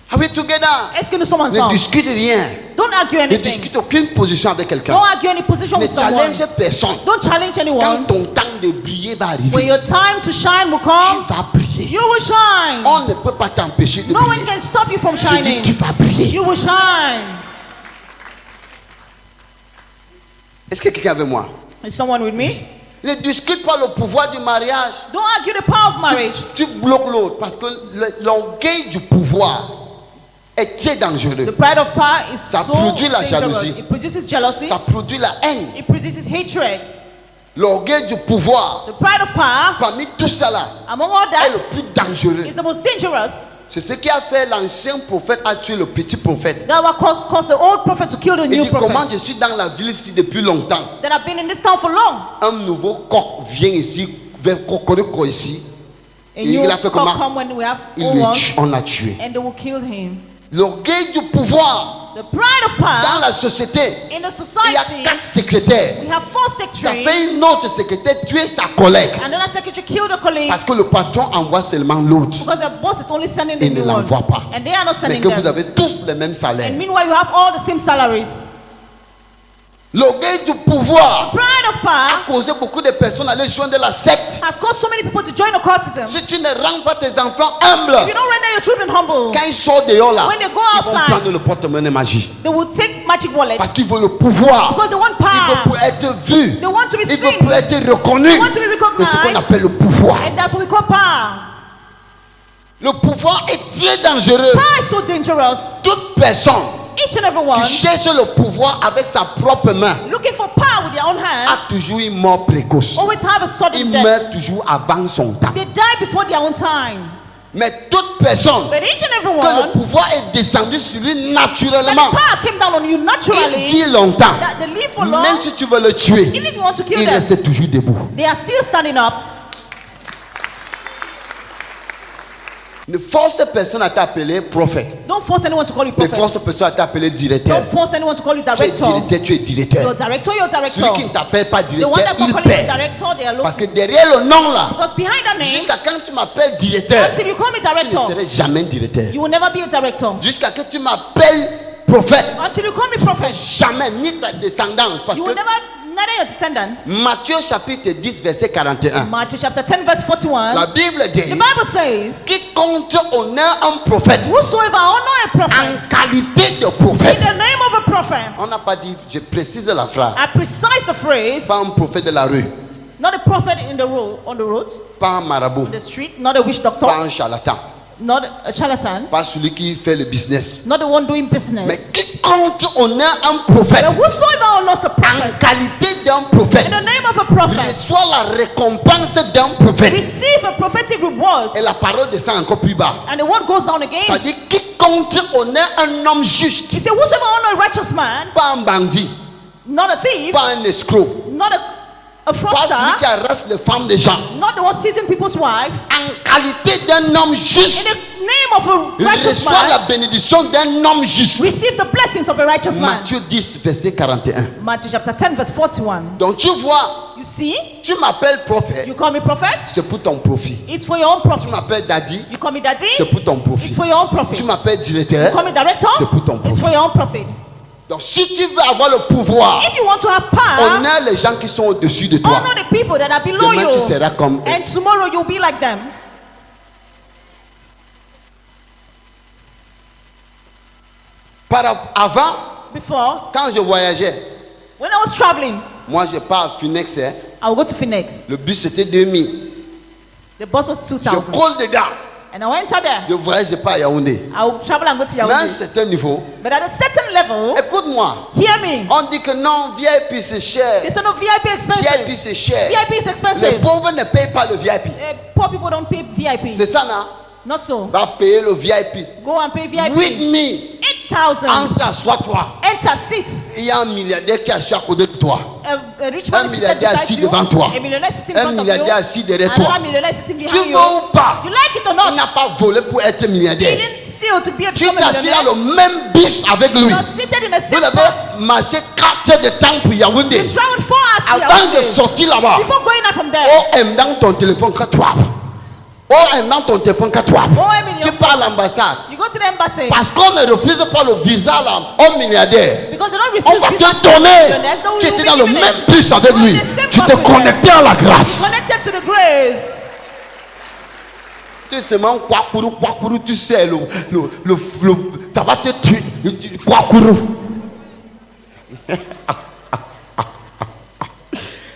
Are we together? Est-ce que nous sommes Ne ensemble? discute rien. Don't argue Ne anything. discute aucune position avec quelqu'un. Don't argue any position Ne with someone. challenge personne. Don't challenge Quand anyone. ton temps de briller va When arriver, your time to shine will tu come, vas briller. you will shine. On ne peut pas t'empêcher de No one briller. can stop you from Je dis, shining. tu vas briller. You will shine. Est-ce que quelqu'un est avec moi? Is someone with me? Ne discute pas le pouvoir du mariage. Don't argue the power of marriage. Tu bloques l'autre parce que l'orgueil du pouvoir est très dangereux. The pride of power is Ça so produit la dangerous. jalousie. It produces jealousy. Ça produit la haine. It produces hatred. L'orgueil du pouvoir, The pride of power, parmi tout ça là, among all est le that, plus dangereux. is the most dangerous. C'est ce qui a fait l'ancien prophète a tué le petit prophète. That what caused the old prophet to kill the Il new dit comment prophet. je suis dans la ville ici depuis longtemps. That have been in this town for long. Un nouveau coq vient ici, vers Kokoroko ici. A Et new il a fait cock comment? come when we have Il old le one, tue, on l'a tué. and they will kill him. L'orgueil du pouvoir The pride of power dans la société. in the Il y a society. 4 secrétaires. We have 4 Ça secretaries. fait une autre secrétaire tuer sa collègue. Another secretary killed the colleagues Parce que le patron envoie seulement l'autre. because the boss is only sending the Il ne new one. l'envoie pas. And they are not Mais sending que vous them. avez tous le même salaire. And meanwhile, you have all the same salaries. L'orgueil du pouvoir Pride of a power causé beaucoup de personnes à aller joindre la secte. has caused so many people to join occultism. Si tu ne rends pas tes enfants If humbles, you don't render your children humble, quand ils sortent dehors là, When they go ils vont outside, prendre le porte-monnaie magique. they will take magic wallets Parce qu'ils veulent le pouvoir. because they want Ils veulent power. être vus. They want to be Ils seen. veulent être reconnus. They want to be C'est ce qu'on recognized. appelle le pouvoir. And that's what we call power. Le pouvoir est très dangereux. Power is so dangerous. Toute personne Each and every one qui cherche le pouvoir avec sa propre main looking for power with their own a hands toujours une mort précoce. always have a Il sudden death. meurt toujours avant son temps. They die before their own time. Mais toute personne But each and every que le one, pouvoir est descendu sur lui that the naturellement, power came down on you il naturally, vit longtemps. that they live for long, Même si tu veux le tuer, even if you want to kill il them, reste toujours debout. they are still standing up. Ne force personne à t'appeler prophète. Don't force anyone to call you Ne prophet. force personne à t'appeler directeur. Don't force anyone to call you Tu es director. directeur, tu es You're directeur. director, you're Celui director. qui ne t'appelle pas The directeur, one that's not il calling you paie. director, they are Parce que losing. derrière le nom là, Because behind that name, jusqu'à quand tu m'appelles directeur, until you call me tu ne director, serai jamais directeur. you will never be a director. Jusqu'à que tu m'appelles prophète, Until you call me prophet, jamais, ni ta descendance. Parce you que will never, neither your descendant. Matthieu chapitre 10, verset 41, Matthew chapter 10, verse 41. la Bible The dit, Bible says, quiconque honore un prophète whosoever honor a prophet en qualité de in prophète. the name of a prophet. On n'a pas dit, je précise la phrase, I precise the phrase, pas un prophète de la rue, not a prophet in the road, on the road, pas un marabout, on the street, not a witch pas doctor, un charlatan, not a charlatan, pas celui qui fait le business. not the one doing Mais business. quiconque honore un prophète But whosoever honors a prophet en qualité d'un in prophète the name of a prophet reçoit la récompense d'un prophète. receive a prophetic reward. Et la parole descend encore plus bas. And the word goes down Ça again. dit quiconque honore un homme juste, He said, whosoever honor a righteous man, pas un bandit, not a thief, pas un escroc, not a pas celui qui fraudster, arrache les femmes des gens, not the one seizing people's wife, en qualité d'un homme in juste, the name of a il righteous reçoit la man, bénédiction d'un homme juste. receive the blessings of a righteous man. Matthieu 10, verset 41. Matthew chapter 10, verse 41. Donc tu vois, You see, tu m'appelles prophète, you call me prophet, c'est pour ton profit. it's for your own Tu profit. m'appelles daddy, You call me daddy, c'est pour ton it's profit. for your own Tu profit. m'appelles You directeur, call me director, c'est pour ton it's profit. for your own profit. Donc si tu veux avoir le pouvoir, If you want to have power, honore les gens qui sont au-dessus de toi. honor the people that are below Demain you, tu seras comme eux. and tomorrow you'll be like them. Avant, Before, quand je voyageais, when I was traveling, moi je pars à Phoenix, hein, I would go to Phoenix. le bus c'était 2000. The bus was Je 2000. colle dedans. And I went out there. Je voyage, je pars à Yaoundé. I would travel and go to Mais à un Yaoundé. certain niveau, But at a certain level, écoute-moi, hear me. on dit que non, VIP c'est cher. They say no, VIP expensive. VIP c'est cher. VIP is Les expensive. pauvres ne payent pas le VIP. Poor people don't pay VIP. C'est ça, non? Not so. Va payer le VIP. Go and pay VIP. With me. Eat 8,000. Entre, assois-toi. Enter, sit. Il y a un milliardaire qui est assis à côté de toi. A rich man Un is seated milliardaire beside assis you. devant toi. A millionaire sitting in Un front of milliardaire you. assis derrière toi. Another millionaire sitting Tu behind veux you. ou pas? You like it or Il not? n'a pas volé pour être He milliardaire. didn't steal to be a Tu become es a assis dans millionaire. le même bus avec lui. You're seated in the Vous same avez bus. marché 4 heures de temps pour Yaoundé. You traveled 4 hours to Avant de Yaoundé. sortir là-bas, Before going out from there. oh, aime dans ton téléphone que toi. Oh, aime dans ton téléphone que toi. Oh, aime in Tu your pars à l'ambassade. You go to the embassy. Parce qu'on ne refuse pas le visa là, au milliardaire. Because they don't On refuse va visas te to donner. millionaires. No, Tu you étais will dans be le given même it. bus avec On lui. the same Tu bus te with them. connectais à la grâce. Connected to the grace. Tu es seulement kwakourou, tu sais, ça va te tuer. Kwakourou.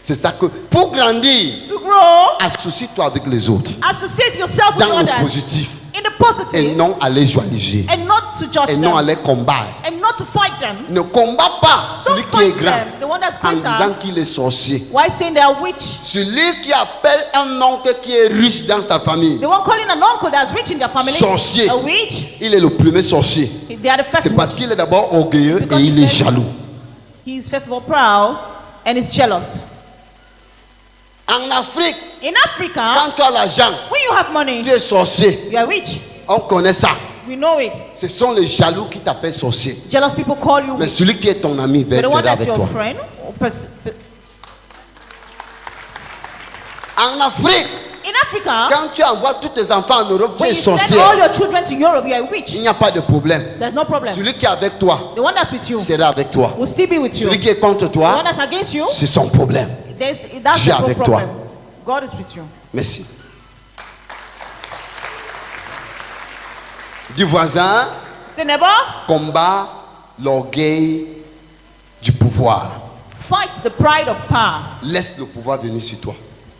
C'est ça que, pour grandir, To grow, associe-toi avec les autres. associate yourself with Dans le others. positif. In the Et positive. non à les joaliger. And not to judge Et non à them. les combattre. And not to fight them. Ne combat pas Don't celui qui est fight grand them. The one that's en disant greater. qu'il est sorcier. Why saying they are witch? Celui qui appelle un oncle qui est riche dans sa famille, The one calling an uncle that's rich in their family. Sorcier. A witch. il est le premier sorcier. They are the first C'est parce witch. qu'il est d'abord orgueilleux et Because il he est is- jaloux. He is first of all proud and is jealous. En Afrique, In Africa, quand tu as l'argent, when you have money, tu es sorcier. you are rich. On connaît ça. We know it. Ce sont les jaloux qui t'appellent sorcier. Jealous people call you Mais witch. celui qui est ton ami But the one sera that's avec your toi. friend, or En Afrique, in Africa, quand tu envoies tous tes enfants en Europe, tu when es you send sorcier. all your children to Europe, you are witch. Il n'y a pas de problème. There's no problem. Celui qui est avec toi The one that's with you sera avec toi. will still be with you. Celui qui est contre The toi, one that's against you, c'est son problème. that's Dieu the avec problem. toi. God is with you. Merci. Du voisin, Say, neighbor, combat l'orgueil du pouvoir. fight the pride of power. Laisse le pouvoir venir sur toi.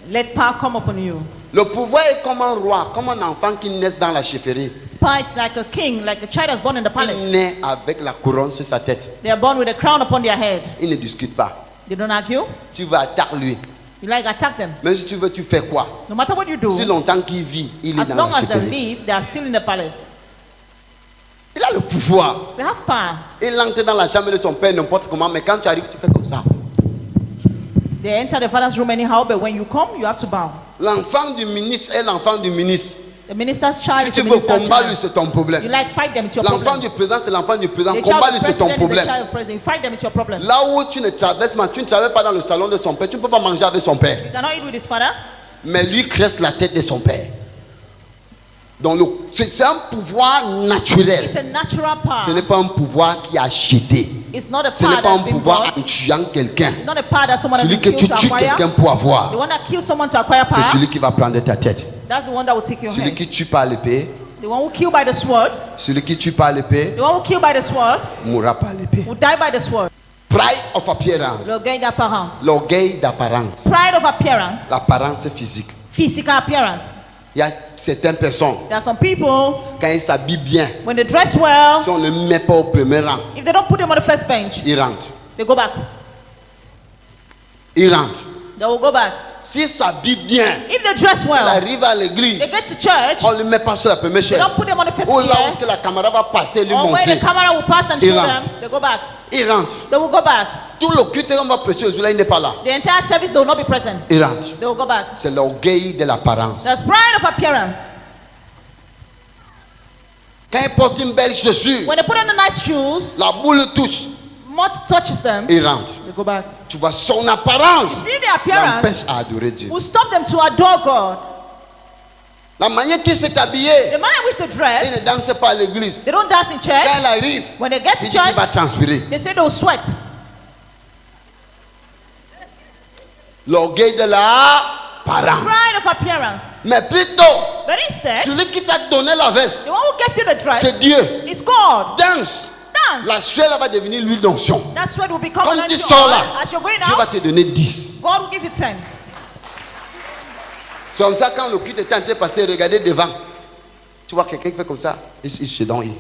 Let power come upon you. Le pouvoir est comme un roi, comme un enfant qui naît dans la chefferie. Fight like a king, like a child that's born in the Il palace. naît avec la couronne sur sa tête. They are born with a crown upon their head. Il ne discute pas. They don't argue. Tu vas attaquer lui. You like attack them. Même si tu veux, tu fais quoi? No matter what you do, Si longtemps qu'il vit, il est as dans long la as they chefferie. live, they are still in the palace. Il a le pouvoir. They have power. Il entre dans la chambre de son père n'importe comment, mais quand tu arrives, tu fais comme ça. They enter the father's room anyhow, but when you come, you have to bow. L'enfant du ministre est l'enfant du ministre. The minister's child Si is tu the veux minister's combattre, lui, child. c'est ton problème. You like fight them, it's your L'enfant problem. du président, c'est l'enfant du président. The child Combat, of lui, the c'est ton president is the problème. child of president. You fight them, it's your problem. Là où tu ne traverses pas, tu ne travailles pas dans le salon de son père, tu ne peux pas manger avec son père. You cannot eat with his father. Mais lui crèche la tête de son père. Donc c'est un pouvoir naturel. It's a natural Ce n'est power. pas un pouvoir qui est acheté. It's not a Ce n'est power pas un that's been pouvoir bought. en tuant quelqu'un. It's not a power that someone has Celui been que tu killed to tues quelqu'un acquire. pour avoir, The one that kills someone to acquire c'est power, celui qui va prendre ta tête. that's the one that will take your Celui head. qui tue par l'épée, The one who killed by the sword, celui qui tue par l'épée, the one who killed by the sword, mourra par l'épée. will die by the sword. Pride of appearance. L'orgueil d'apparence. L'orgueil d'apparence. Pride of appearance. L'apparence physique. Physical appearance. Il y a certaines personnes, There are some people, quand ils s'habillent bien, when they dress well, si on ne les met pas au premier rang, if they don't put them on the first bench, ils rentrent. they go back. Ils rentrent. They will go back. S'ils s'habillent bien, If they dress ils well, arrivent à l'église, they get to church, on ne les met pas sur la première they chaise. don't put them on the first Ou là chair, où la caméra va passer, lui or where montrer. the camera will pass and Ils show them, rentrent. they go back. Ils rentrent. They will go back. Tout le culte qu'on va prêcher aujourd'hui, il n'est pas là. The entire service, they will not be present. Ils rentrent. They will go back. C'est l'orgueil de l'apparence. That's pride of appearance. Quand ils portent une belle chaussure, When they put on the nice shoes, la boule touche, mud touches them, ils rentrent. they go back. Tu vois, son apparence You see the appearance l'empêche à adorer Dieu. will stop them to adore God. La manière qu'il s'est habillé, The man in which they il dress, ne danse pas à l'église. they don't dance in Quand church. il arrive, When they get il to dit qu'il va church, transpirer. they say they will sweat. L'orgueil de l'apparence. Pride of appearance. Mais plutôt, But instead, celui qui t'a donné la veste, the one who gave you the dress c'est Dieu. is God. Danse. Dance. La sueur là va devenir l'huile d'onction. That sweat will become Quand an tu unto sors oil. là, As you're going Dieu va out, te donner 10. God will give you 10. C'est comme ça quand le culte est en train de passer, regardez devant. Tu vois quelqu'un qui fait comme ça, il se donne.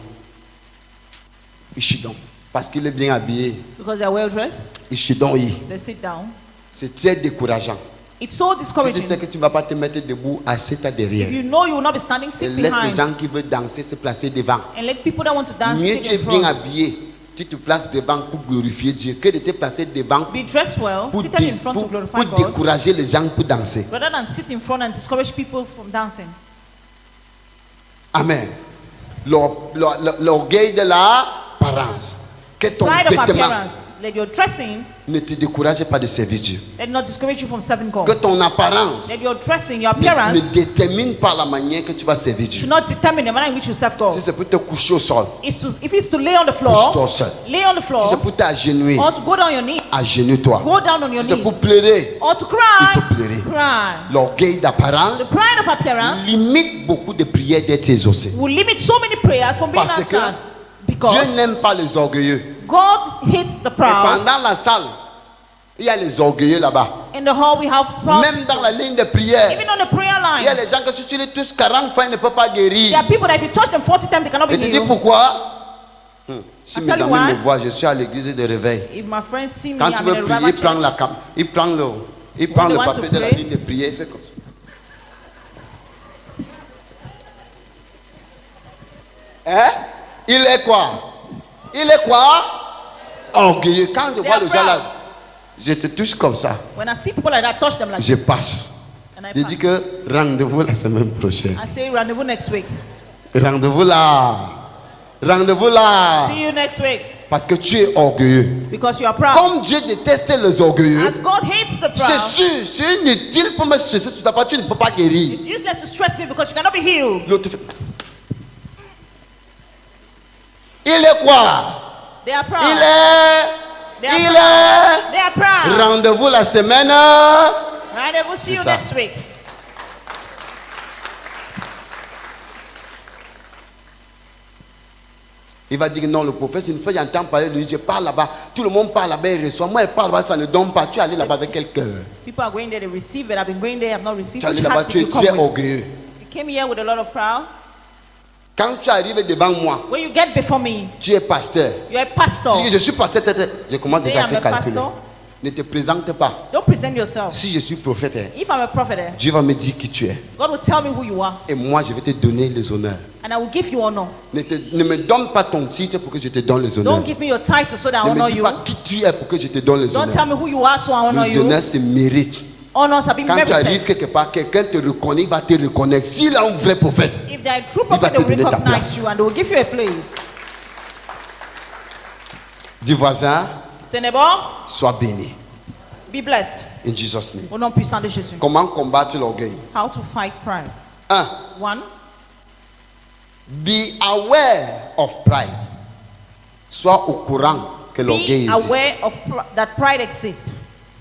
Il se donne. Parce qu'il est bien habillé. Because they are well dressed, Il se donne. they sit down. C'est très décourageant. It's so Si tu sais discouraging. que tu ne vas pas te mettre debout, assieds-toi If derrière. you know you will not be standing, Et sit laisse les behind. gens qui veulent danser se placer devant. And let people that want to dance Mieux sit tu es in bien front. habillé, tu te places devant pour glorifier Dieu, que de te placer devant Be dressed well, pour, seated in front to glorify God, décourager les gens pour danser. rather than sit in front and discourage people from dancing. Amen. L'orgueil de l'apparence. Que ton Pride of vêtement appearance. Let your dressing, ne te décourage pas de servir Dieu. let it not discourage you from serving Que God. ton apparence Let your dressing, your ne appearance, détermine pas la manière que tu vas servir Dieu. should not determine the manner in which you serve Si God. c'est pour te coucher au sol, If it's to lay on the couche-toi floor, au sol. lay on the Si floor, c'est pour t'agenouiller, or to go down your knees, agenouille-toi. go down on your Si c'est pour knees, pleurer, or to il cry, faut pleurer. cry. L'orgueil The d'apparence pride of appearance limite beaucoup de prières d'être exaucées. will limit so many prayers from being Parce que answered. Dieu Because n'aime pas les orgueilleux. God hates the Et proud. pendant la salle, il y a les orgueilleux là-bas. In the hall we have proud. Même dans la ligne de prière, Even on the prayer il y a line, les gens que si tu les touches 40 fois, ils ne peuvent pas there guérir. are people that if you touch them 40 times, they cannot be Et tu dis healed. pourquoi? Si I'll mes tell you amis why. me voient, je suis à l'église de réveil. If my friends see me, Quand tu I'm in veux a prier, revival il prend church. la cam, il prend they le want papier to de la pray, ligne de prière, il fait comme ça. Hein? Il est quoi? Il est quoi? Orgueilleux. Quand je They vois are le gens là, proud. je te touche comme ça. When I see people like that, touch them like Je this. passe. And I Je pass. dis que rendez-vous la semaine prochaine. I say rendezvous next week. Rendez-vous là. Rendez-vous là. See you next week. Parce que tu es orgueilleux. Because you are proud. Comme Dieu déteste les orgueilleux, As God hates the c'est proud, sûr, c'est inutile pour me stresser sur ta part, tu ne peux pas guérir. it's useless to stress me because you cannot be healed. L'autre fait. Il est quoi? They are proud. Il est. They are Il proud. est. They are proud. Rendez-vous la semaine. Rendezvous, see you C'est ça. next week. Il va dire non, le prophète, une fois j'entends parler de lui, je parle là-bas, tout le monde parle là-bas, il reçoit. Moi, je parle là-bas, ça ne donne pas. Tu es allé là-bas avec quelqu'un. People are going there, they receive it. I've been going there, I've not received Tu es it. allé Which là-bas, heart tu did es you come très with? orgueilleux. You came here with a lot of proud. Quand tu arrives devant moi, When you get before me, tu es pasteur. you're a Tu pastor. dis, je suis pasteur, je commence Say déjà à I'm te a calculer. pastor. Ne te présente pas. Don't present yourself. Si je suis prophète, If I'm a prophet, Dieu va me dire qui tu es. God will tell me who you are, Et moi, je vais te donner les honneurs. and I will give you honor. Ne me donne pas ton titre pour que je te donne les honneurs. Don't give me your title so that I Ne honor me dis you. pas qui tu es pour que je te donne les Don't honneurs. tell me who you are so I honor Les you. honneurs se méritent. Honors have been Quand tu arrives merited. quelque part, quelqu'un te reconnaît, il va te reconnaître. S'il est un vrai prophète, If they're a true va prophet, te they will donner ta recognize place. you and they will give you a place. dis voisin, C'est neighbor, sois béni. be blessed. In Jesus' name. Au nom puissant de Jésus. Comment combattre l'orgueil? How to fight pride. 1. One, Be aware of pride. Sois au courant que l'orgueil be existe. aware of that pride exists.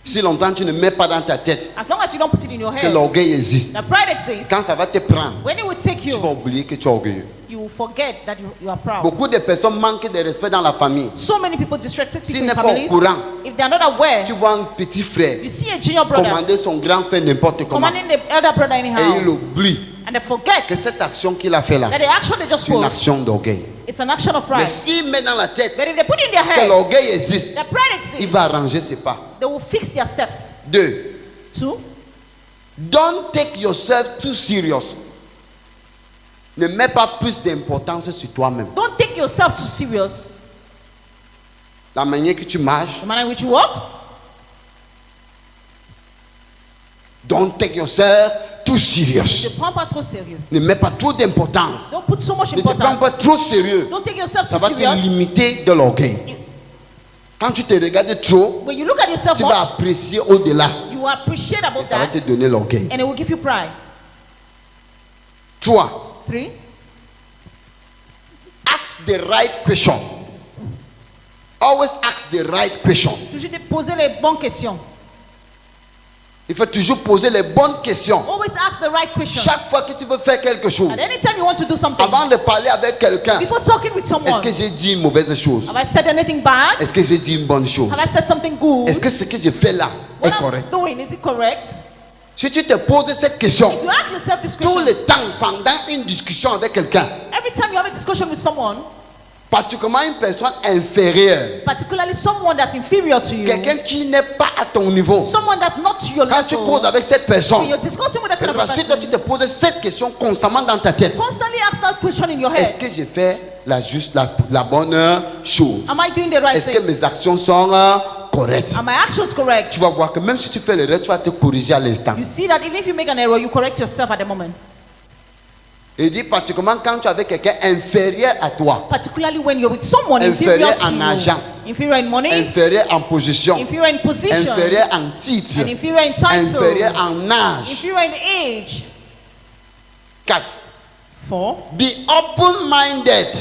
Si longtemps tu ne mets pas dans ta tête As long as you don't put it in your que head l'orgueil existe, that pride exists, quand ça va te prendre, when it will take tu vas you, oublier que tu es orgueilleux. you will forget that you are proud. Beaucoup de personnes manquent de respect dans la famille. So many people disrespect S'il people n'est in pas au families. courant, If they are not aware, Tu vois un petit frère you see a junior brother commander son grand frère n'importe comment commanding the elder brother et il anyhow, oublie and they forget que cette action qu'il a fait là, that the action they just c'est une posed, action d'orgueil. it's an action of Mais pride. s'il met dans la tête But if they put in their que head l'orgueil existe, that pride il exists, va arranger ses pas. they will fix their steps. 2. Two, Don't take yourself too serious. Ne mets pas plus d'importance sur toi-même. don't take yourself too serious. La manière que tu marches, The manner in which you walk, don't take yourself too serious. ne prends pas trop sérieux. Ne mets pas trop d'importance. Don't put so much Ne te prends pas importance. trop sérieux. Don't take yourself Ça too va te serious. limiter de l'orgueil. Quand tu te regardes trop, When you look at yourself tu vas much, apprécier au-delà. you appreciate Et about ça va te that, donner l'orgueil. and it will give you pride. 3. Three, Ask the right question. Always ask the right question. toujours poser les bonnes questions. Il faut toujours poser les bonnes questions. Always ask the right question. Chaque fois que tu veux faire quelque chose, At any time you want to do something, avant de parler avec quelqu'un, before talking with est-ce someone, que j'ai dit une mauvaise chose? have I said anything bad? Est-ce que j'ai dit une bonne chose? Have I said something good? Est-ce que ce que je fais là est What I'm correct? doing, is it correct? Si tu te poses cette question If you ask yourself this tout question, le temps pendant une discussion avec quelqu'un, every time you have a discussion with someone, particulièrement une personne inférieure, particularly someone that's inferior to you, quelqu'un qui n'est pas à ton niveau. someone that's not to your Quand tu level, causes avec cette personne, when you're discussing with that kind of ensuite toi, tu te person, poses cette question constamment dans ta tête. constantly ask that question in your Est-ce head. que j'ai fait la bonne chose? Am I doing the right Est-ce que thing? mes actions sont correctes? Are my actions correct? Tu vas voir que même si tu fais l'erreur, tu vas te corriger à l'instant. You see that even if you make an error, you correct yourself at the moment. Il dit particulièrement quand tu es avec quelqu'un inférieur à toi, Particularly when you're with someone inférieur inferior to en argent, you, inferior in money, inférieur en position, inferior in position, inférieur en titre, and inferior in title, inférieur en âge. inferior in age. 4. 4. Be open-minded.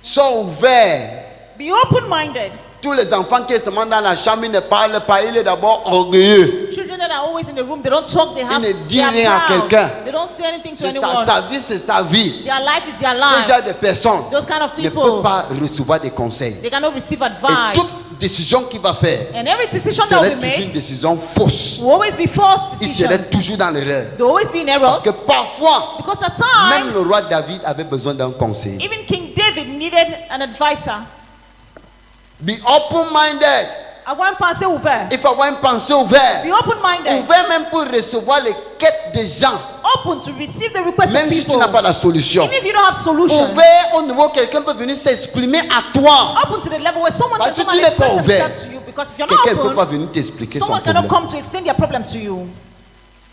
Sois ouvert. Be open-minded. Tous les enfants qui se montent dans la chambre, ils ne parlent pas, il est d'abord orgueilleux. Children that are always in the room, they don't talk, they have, ne dit they are rien à proud. quelqu'un. They don't say anything to C'est anyone. sa vie, c'est sa vie. Their life is their Ce life. genre de personnes Those kind of ne people, peuvent pas recevoir des conseils. they cannot receive Et advice. toute décision qu'il va faire And every decision that serait we toujours une make décision fausse. will always be false Il serait decisions. toujours dans l'erreur. They will always be in Parce errors. que parfois, Because at même times, le roi David avait besoin d'un conseil. even King David needed an advisor. Be open-minded. Avoir une pensée ouverte. Il faut avoir une pensée ouverte. Be open-minded. Ouvert même pour recevoir les quêtes des gens. Open to receive the requests Même of si tu people. n'as pas la solution. Even if you don't have solution. Ouvert au niveau, quelqu'un peut venir s'exprimer à toi. Open to the level where someone Parce can que come tu and n'es pas express ouvert. themselves to you. Because if you're not Quelqu'un ne peut pas open, venir t'expliquer son someone cannot problème. come to explain their problem to you.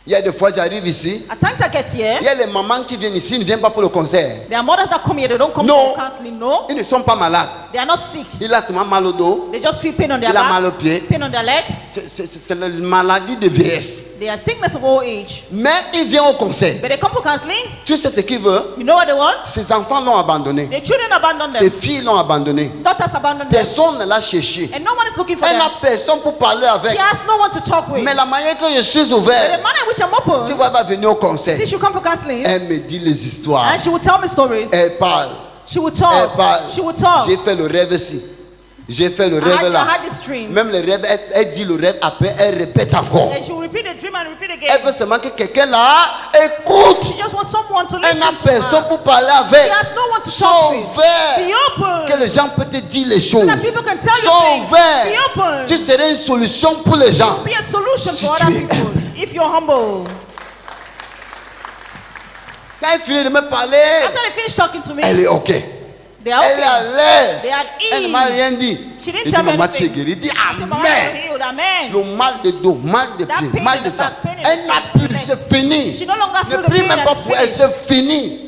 Il y a des fois, j'arrive ici. At times I get Il y here, a les mamans qui viennent ici, ils ne viennent pas pour le concert. there are mothers that come here, they don't come No. for counseling. No, Ils ne sont pas malades. they are not sick. Il a seulement mal au dos. They just feel pain on their Il a mal au back, pied. pain on their leg. C'est la maladie de vieillesse. They are sickness of old age. Mais il vient au concert. But they come for counseling. Tu sais ce qu'il veut? You know what they want? Ses enfants l'ont abandonné. Their children abandon Ses them. filles l'ont abandonné. Daughters abandon them. Personne ne l'a cherché. And no one is looking for Elle them. n'a personne pour parler She avec. has no one to talk with. Mais la manière que je suis But the ouvert, manner in which I'm tu open, vois, elle va venir au concert. see, she'll come for counseling. Elle me dit les histoires. And she will tell me stories. Elle parle. She will Elle talk. parle. She will talk. J'ai fait le rêve ici. J'ai fait le I rêve là. had this dream. Même le rêve, elle dit le rêve, après elle répète encore. And she will repeat the dream and repeat Elle veut again. seulement que quelqu'un là écoute. She just wants someone to Elle n'a listen to personne her. pour parler She avec. has no one to Sois talk with. Be ouvert. Que open. les gens peuvent te dire les So choses. that people can tell you Sois things. Be ouvert. open. Tu serais une solution pour les gens. Be a solution Si for tu other es people. If you're humble. Quand elle finit de me parler, After they finish talking to me, elle est OK. they are Elle est à okay. l'aise. They are at Elle ne m'a ease. rien dit. She Il didn't dit, tell me maman, tu es anything. guéri. Il dit, She said, "Mama, Amen. you're healed. Amen." Le mal de dos, mal de That pied, pain mal in de the ça. back, pain in Elle the n'a back, plus, pain. c'est fini. She no longer Ne feel the prie pain même and pas it's pour elle, finished. c'est fini.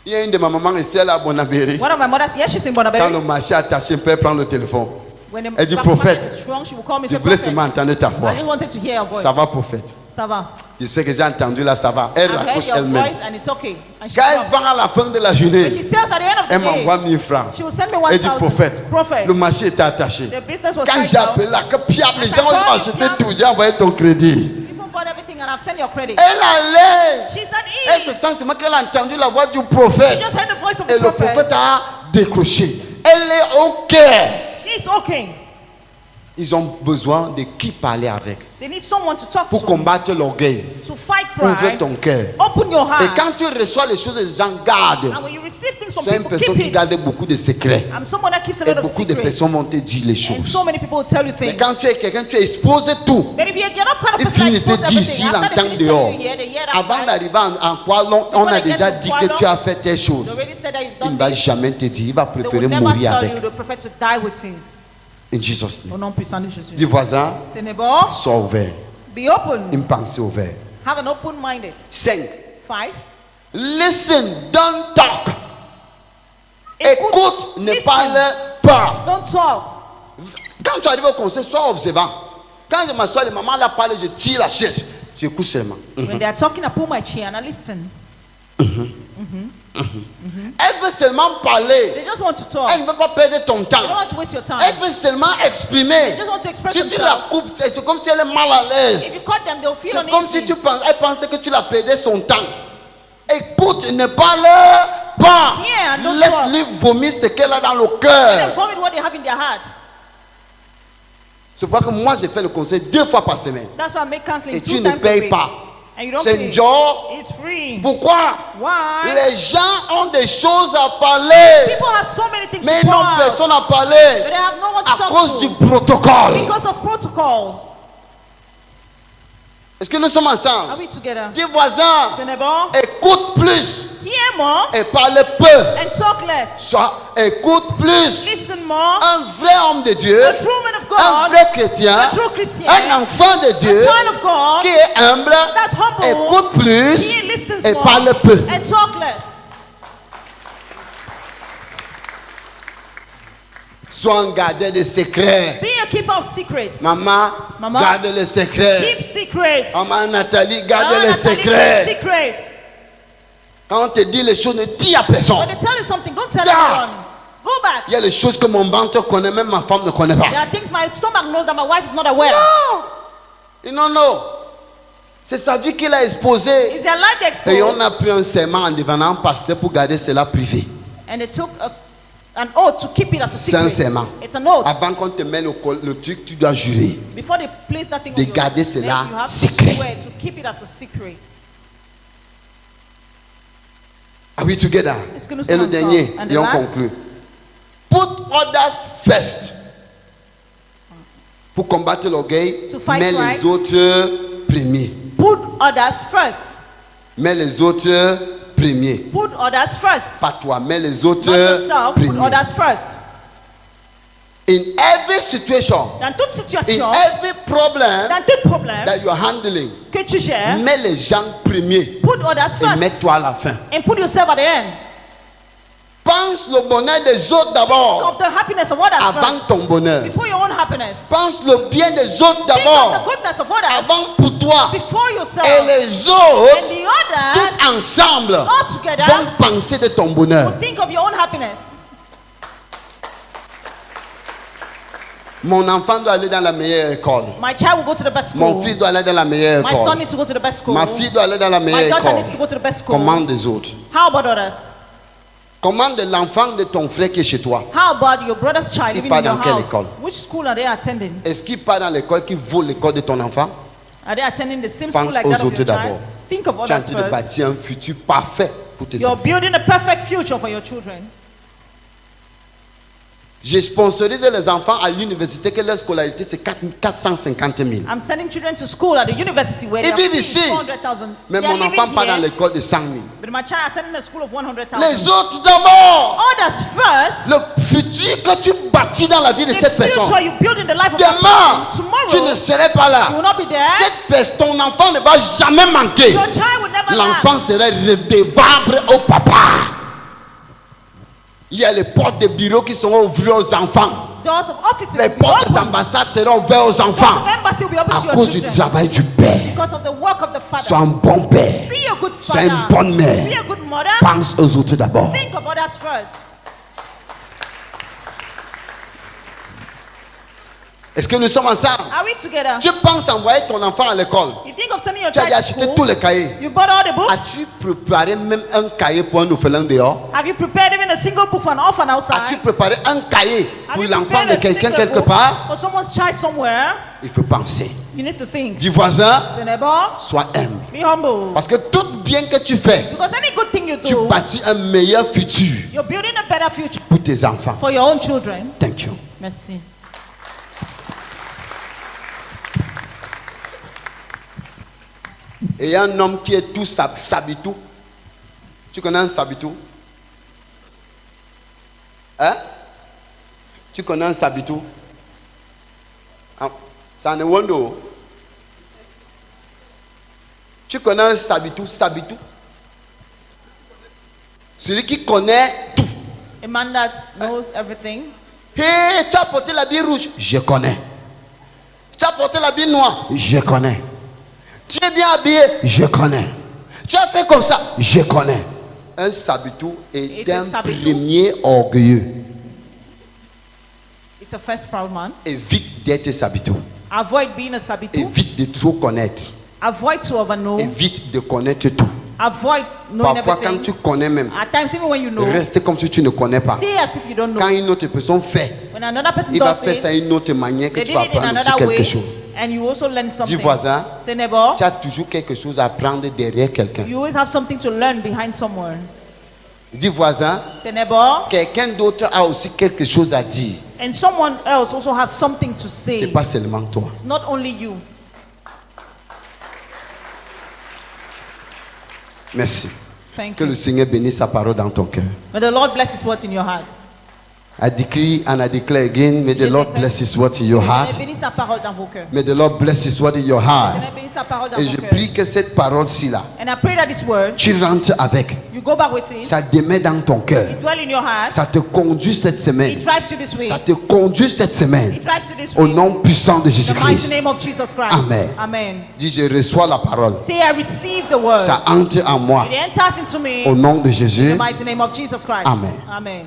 Il y a une de ma maman ici, elle a Bonabéry. One of my mothers, yes, she's in Quand le Bonaberi. marché est attaché, elle peut prendre le téléphone. When the Elle dit, black prophète, market is strong, she will call me and Je say, voulais "Prophet, seulement entendre ta voix. I just wanted to hear your voice." Ça va, prophète. Ça va. Je sais que j'ai entendu là, ça va. Elle I've heard raccroche your elle-même. voice and it's okay. And she Quand elle comes. va à la fin de la When journée, she sells at the end of elle the day, m'envoie 1000 francs. she will send me Elle dit, 1,000. prophète, Prophet, le marché était attaché. the business was Quand tied j'ai down. appelé là, que piable, les As I gens ont called acheté you, tout, j'ai envoyé ton crédit. People bought everything and I've sent your credit. Elle a l'aise. She's at Elle ease. se sent seulement qu'elle a entendu la voix du She prophète. just heard the voice of Et the le prophet. prophète a décroché. Elle est au cœur. She's okay. Ils ont besoin de qui parler avec They need someone to talk pour to, combattre l'orgueil. to fight Ouvre pride. ton cœur. Open your Et heart. quand tu reçois les choses, les gens gardent. And when you receive things from C'est une people, personne keep qui it. garde beaucoup de secrets. I'm someone that keeps a Et lot of beaucoup de secrets. personnes vont te dire les And choses. so many people will tell you Mais things. quand tu es quelqu'un, tu exposes tout. But if you get up kind of Il person that finit de te exposes dire ici, everything, il after they entend finish dehors. telling you here, they hear Avant outside. d'arriver en Poilon, on a déjà dit que tu as fait telle chose. They already said that you've Il ne done va this. jamais te dire, il va They préférer will never mourir tell avec. you the prophet to die with him. In Jesus' Au name. nom puissant de Jésus. Dis voisin, C'est neighbor, sois ouvert. be open. Une pensée ouverte. Have an open-minded. 5. 5. Listen, don't talk. Écoute, Écoute, ne listen. parle pas. Don't talk. Quand tu arrives au conseil, sois observant. Quand je m'assois, les mamans là parlent, je tire la chaise. J'écoute seulement. When they are talking, I pull my chair and I listen. Elle veut seulement parler. They just want to talk. Elle ne veut pas perdre ton They don't temps. want to waste your time. Elle veut seulement exprimer. They just want to express Si tu themselves. la coupes, c'est comme si elle est mal à If l'aise. you cut them, they'll feel C'est comme si uneasy. elle pensait que tu la perdais son temps. Écoute, ne parle pas. Yeah, don't Laisse-lui vomir ce qu'elle a dans le Let them cœur. vomit what they have in their heart. C'est pourquoi que moi, j'ai fait le conseil 2 fois par semaine. That's why I make counseling Et 2 tu ne times a payes week. pas. and you don't C'est pay. Njoo. It's free. Pourquoi? Why? Les gens ont des choses à parler, People have so many things mais to ils n'ont talk, personne à but parler they have no one to à talk cause du to protocole. because of protocols. Est-ce que nous sommes ensemble? Are we together? Dis voisin, Say neighbor, écoute plus hear more et parle peu. and talk less. Soit écoute plus. Listen more. Un vrai homme de Dieu, A true man of un God, vrai chrétien, a true Christian, un enfant de a Dieu child of God, qui est humble, that's humble, écoute plus he listens et more parle peu. and talk less. Sois un gardien de secrets. Be a keeper of secrets. Maman, Maman, garde les secrets. Keep secrets. Maman Nathalie, garde Ah, les Nathalie, keep secrets. secrets. Quand on te dit les choses, ne dis à personne. When they tell you something, don't tell Garde. anyone. Go back. Il y a les choses que mon ventre connaît, même ma femme ne connaît pas. There are things my stomach knows that my wife is not aware. Non, non. C'est sa vie qu'il a exposée. Is their life Et on exposed? a pris un serment en devenant pasteur pour garder cela privé. And they took an oath to keep it as a C'est un secret. serment. It's an oath. Avant qu'on te mette le truc, tu dois jurer. Before they place that thing De on you, garder cela then you have secret. to swear to keep it as a secret. Are we together? Est-ce que nous Et le sommes dernier, ensemble? And the et on last? conclut. Put others first. Pour combattre l'orgueil, To fight mets pride. les autres premiers. Put others first. Mets les autres premiers. Put others first. Pas toi, mets les autres Not yourself, put premiers. others first. In every situation, Dans toute in situation, every problem dans tout problème that you are handling, que tu gères, mets les gens premiers put others et first mets-toi à la fin. and put yourself at the end. Pense le bonheur des autres Think d'abord, of the happiness of others avant first ton bonheur. before your own happiness. Pense le bien des autres Think of the d'abord, goodness of others avant pour toi. before Et yourself. les And autres, the others, tous ensemble, all together, vont penser de ton bonheur. will think of your own happiness. Mon enfant doit aller dans la meilleure école. My child will go to the best Mon school. fils doit aller dans la meilleure My son école. needs to go to the best school. Ma fille doit aller dans la My meilleure daughter école. needs to go to the best school. Commande des autres. How about others? Commande l'enfant de ton frère qui est chez toi. How about your brother's child Il living part in your dans quelle house? école? Which school are they attending? Est-ce qu'il part dans l'école qui vaut l'école de ton enfant? Are they attending the same Pense school like aux that of autres your d'abord. child? Think of Tu es en others train de first. bâtir un futur parfait pour tes You're enfants. building a perfect future for your children. J'ai sponsorisé les enfants à l'université que leur scolarité c'est 450 000. I'm sending children to school at the university where Ils their vivent fees ici. 400,000. Mais They are mon living enfant part dans here, l'école de 100 000. but my child attending a school of 100,000. Les autres d'abord. Others first. Le futur que tu bâtis dans la vie de The cette personne. future you build in the life of that Demain, person. tu ne Tomorrow, serais pas là. you will not be there. Cette personne, ton enfant ne va jamais manquer. Your child will never L'enfant lack. serait redevable au papa. Il y a les portes de bureaux qui seront ouvertes aux enfants. Doors of offices Les will be portes des open. ambassades seront ouvertes aux Doors enfants. of embassy will be open À to your cause du children. travail du père. Because of the work of the father. Sois un bon père. Be a good Sois une father. bonne Be mère. a good mother. Pense aux autres d'abord. Think of others first. Est-ce que nous sommes ensemble? Are we together? Tu penses envoyer ton enfant à l'école. You think of sending your Tu as child to acheté tous school. les cahiers. You bought all the books. As-tu préparé même un cahier pour un orphelin dehors? Have you prepared even a single book for an orphan As-tu outside? préparé un cahier Have pour you l'enfant prepared de a quelqu'un single quelque book part? for someone's child somewhere? Il faut penser. You need to think. Dis voisin, Say, neighbor, sois humble. be humble. Parce que tout bien que tu fais, Because any good thing you tu do, bâtis un meilleur futur you're building a better future pour tes enfants. for your own children. Thank you. Merci. Et il y a un homme qui est tout sabitou. Tu connais un sabitou? Hein? Tu connais un sabitou? Ah, ça en est wando. Tu connais un sabitou? Sabitou? Celui qui connaît tout. A man that knows everything. Hé, tu as porté l'habit rouge? Je connais. Tu as porté l'habit noir? Je connais. Tu es bien habillé? Je connais. Tu as fait comme ça? Je connais. Un sabitou est It's a un sabitou. premier orgueilleux. It's a first proud man. Évite d'être sabitou. Avoid being a sabitu. Évite de trop connaître. Avoid to overknow. Évite de connaître tout. Avoid knowing Parfois, quand tu everything. connais même, At times, even when you know, reste comme si tu ne connais pas. stay as if you don't Quand know. une autre personne fait, When another person il va does faire ça it, d'une autre manière que they tu did vas it in apprendre aussi another quelque way, chose. And you also learn something. Dis voisin, Say neighbor, tu as toujours quelque chose à apprendre derrière quelqu'un. you always have something to learn behind someone. Dis voisin, Say neighbor, quelqu'un d'autre a aussi quelque chose à dire. and someone else also has something to say. C'est pas seulement toi. It's not only you. Merci. Thank Que le you. Seigneur bénisse sa parole dans ton cœur. May the Lord bless His word in your heart. I decree and I declare again, may the Je Lord déclare- bless His word in your heart. Seigneur bénisse sa parole dans vos cœurs. May the Lord bless His word in your heart. Seigneur bénisse sa parole dans Et vos je cœurs. prie que cette parole-ci là, And I pray that this word, tu rentres avec. you go back with it, Ça demeure dans ton cœur. it dwell in your heart, Ça te conduit cette it semaine. drives you this way. Ça te conduit cette semaine. It drives you this Au way. nom puissant de In the mighty Jésus-Christ. name of Jesus Christ. Amen. Amen. Dis, je reçois la parole. Say, I receive the word. Ça entre en moi. It enters into me. Au nom de In Jésus. the mighty name of Jesus Christ. Amen. Amen.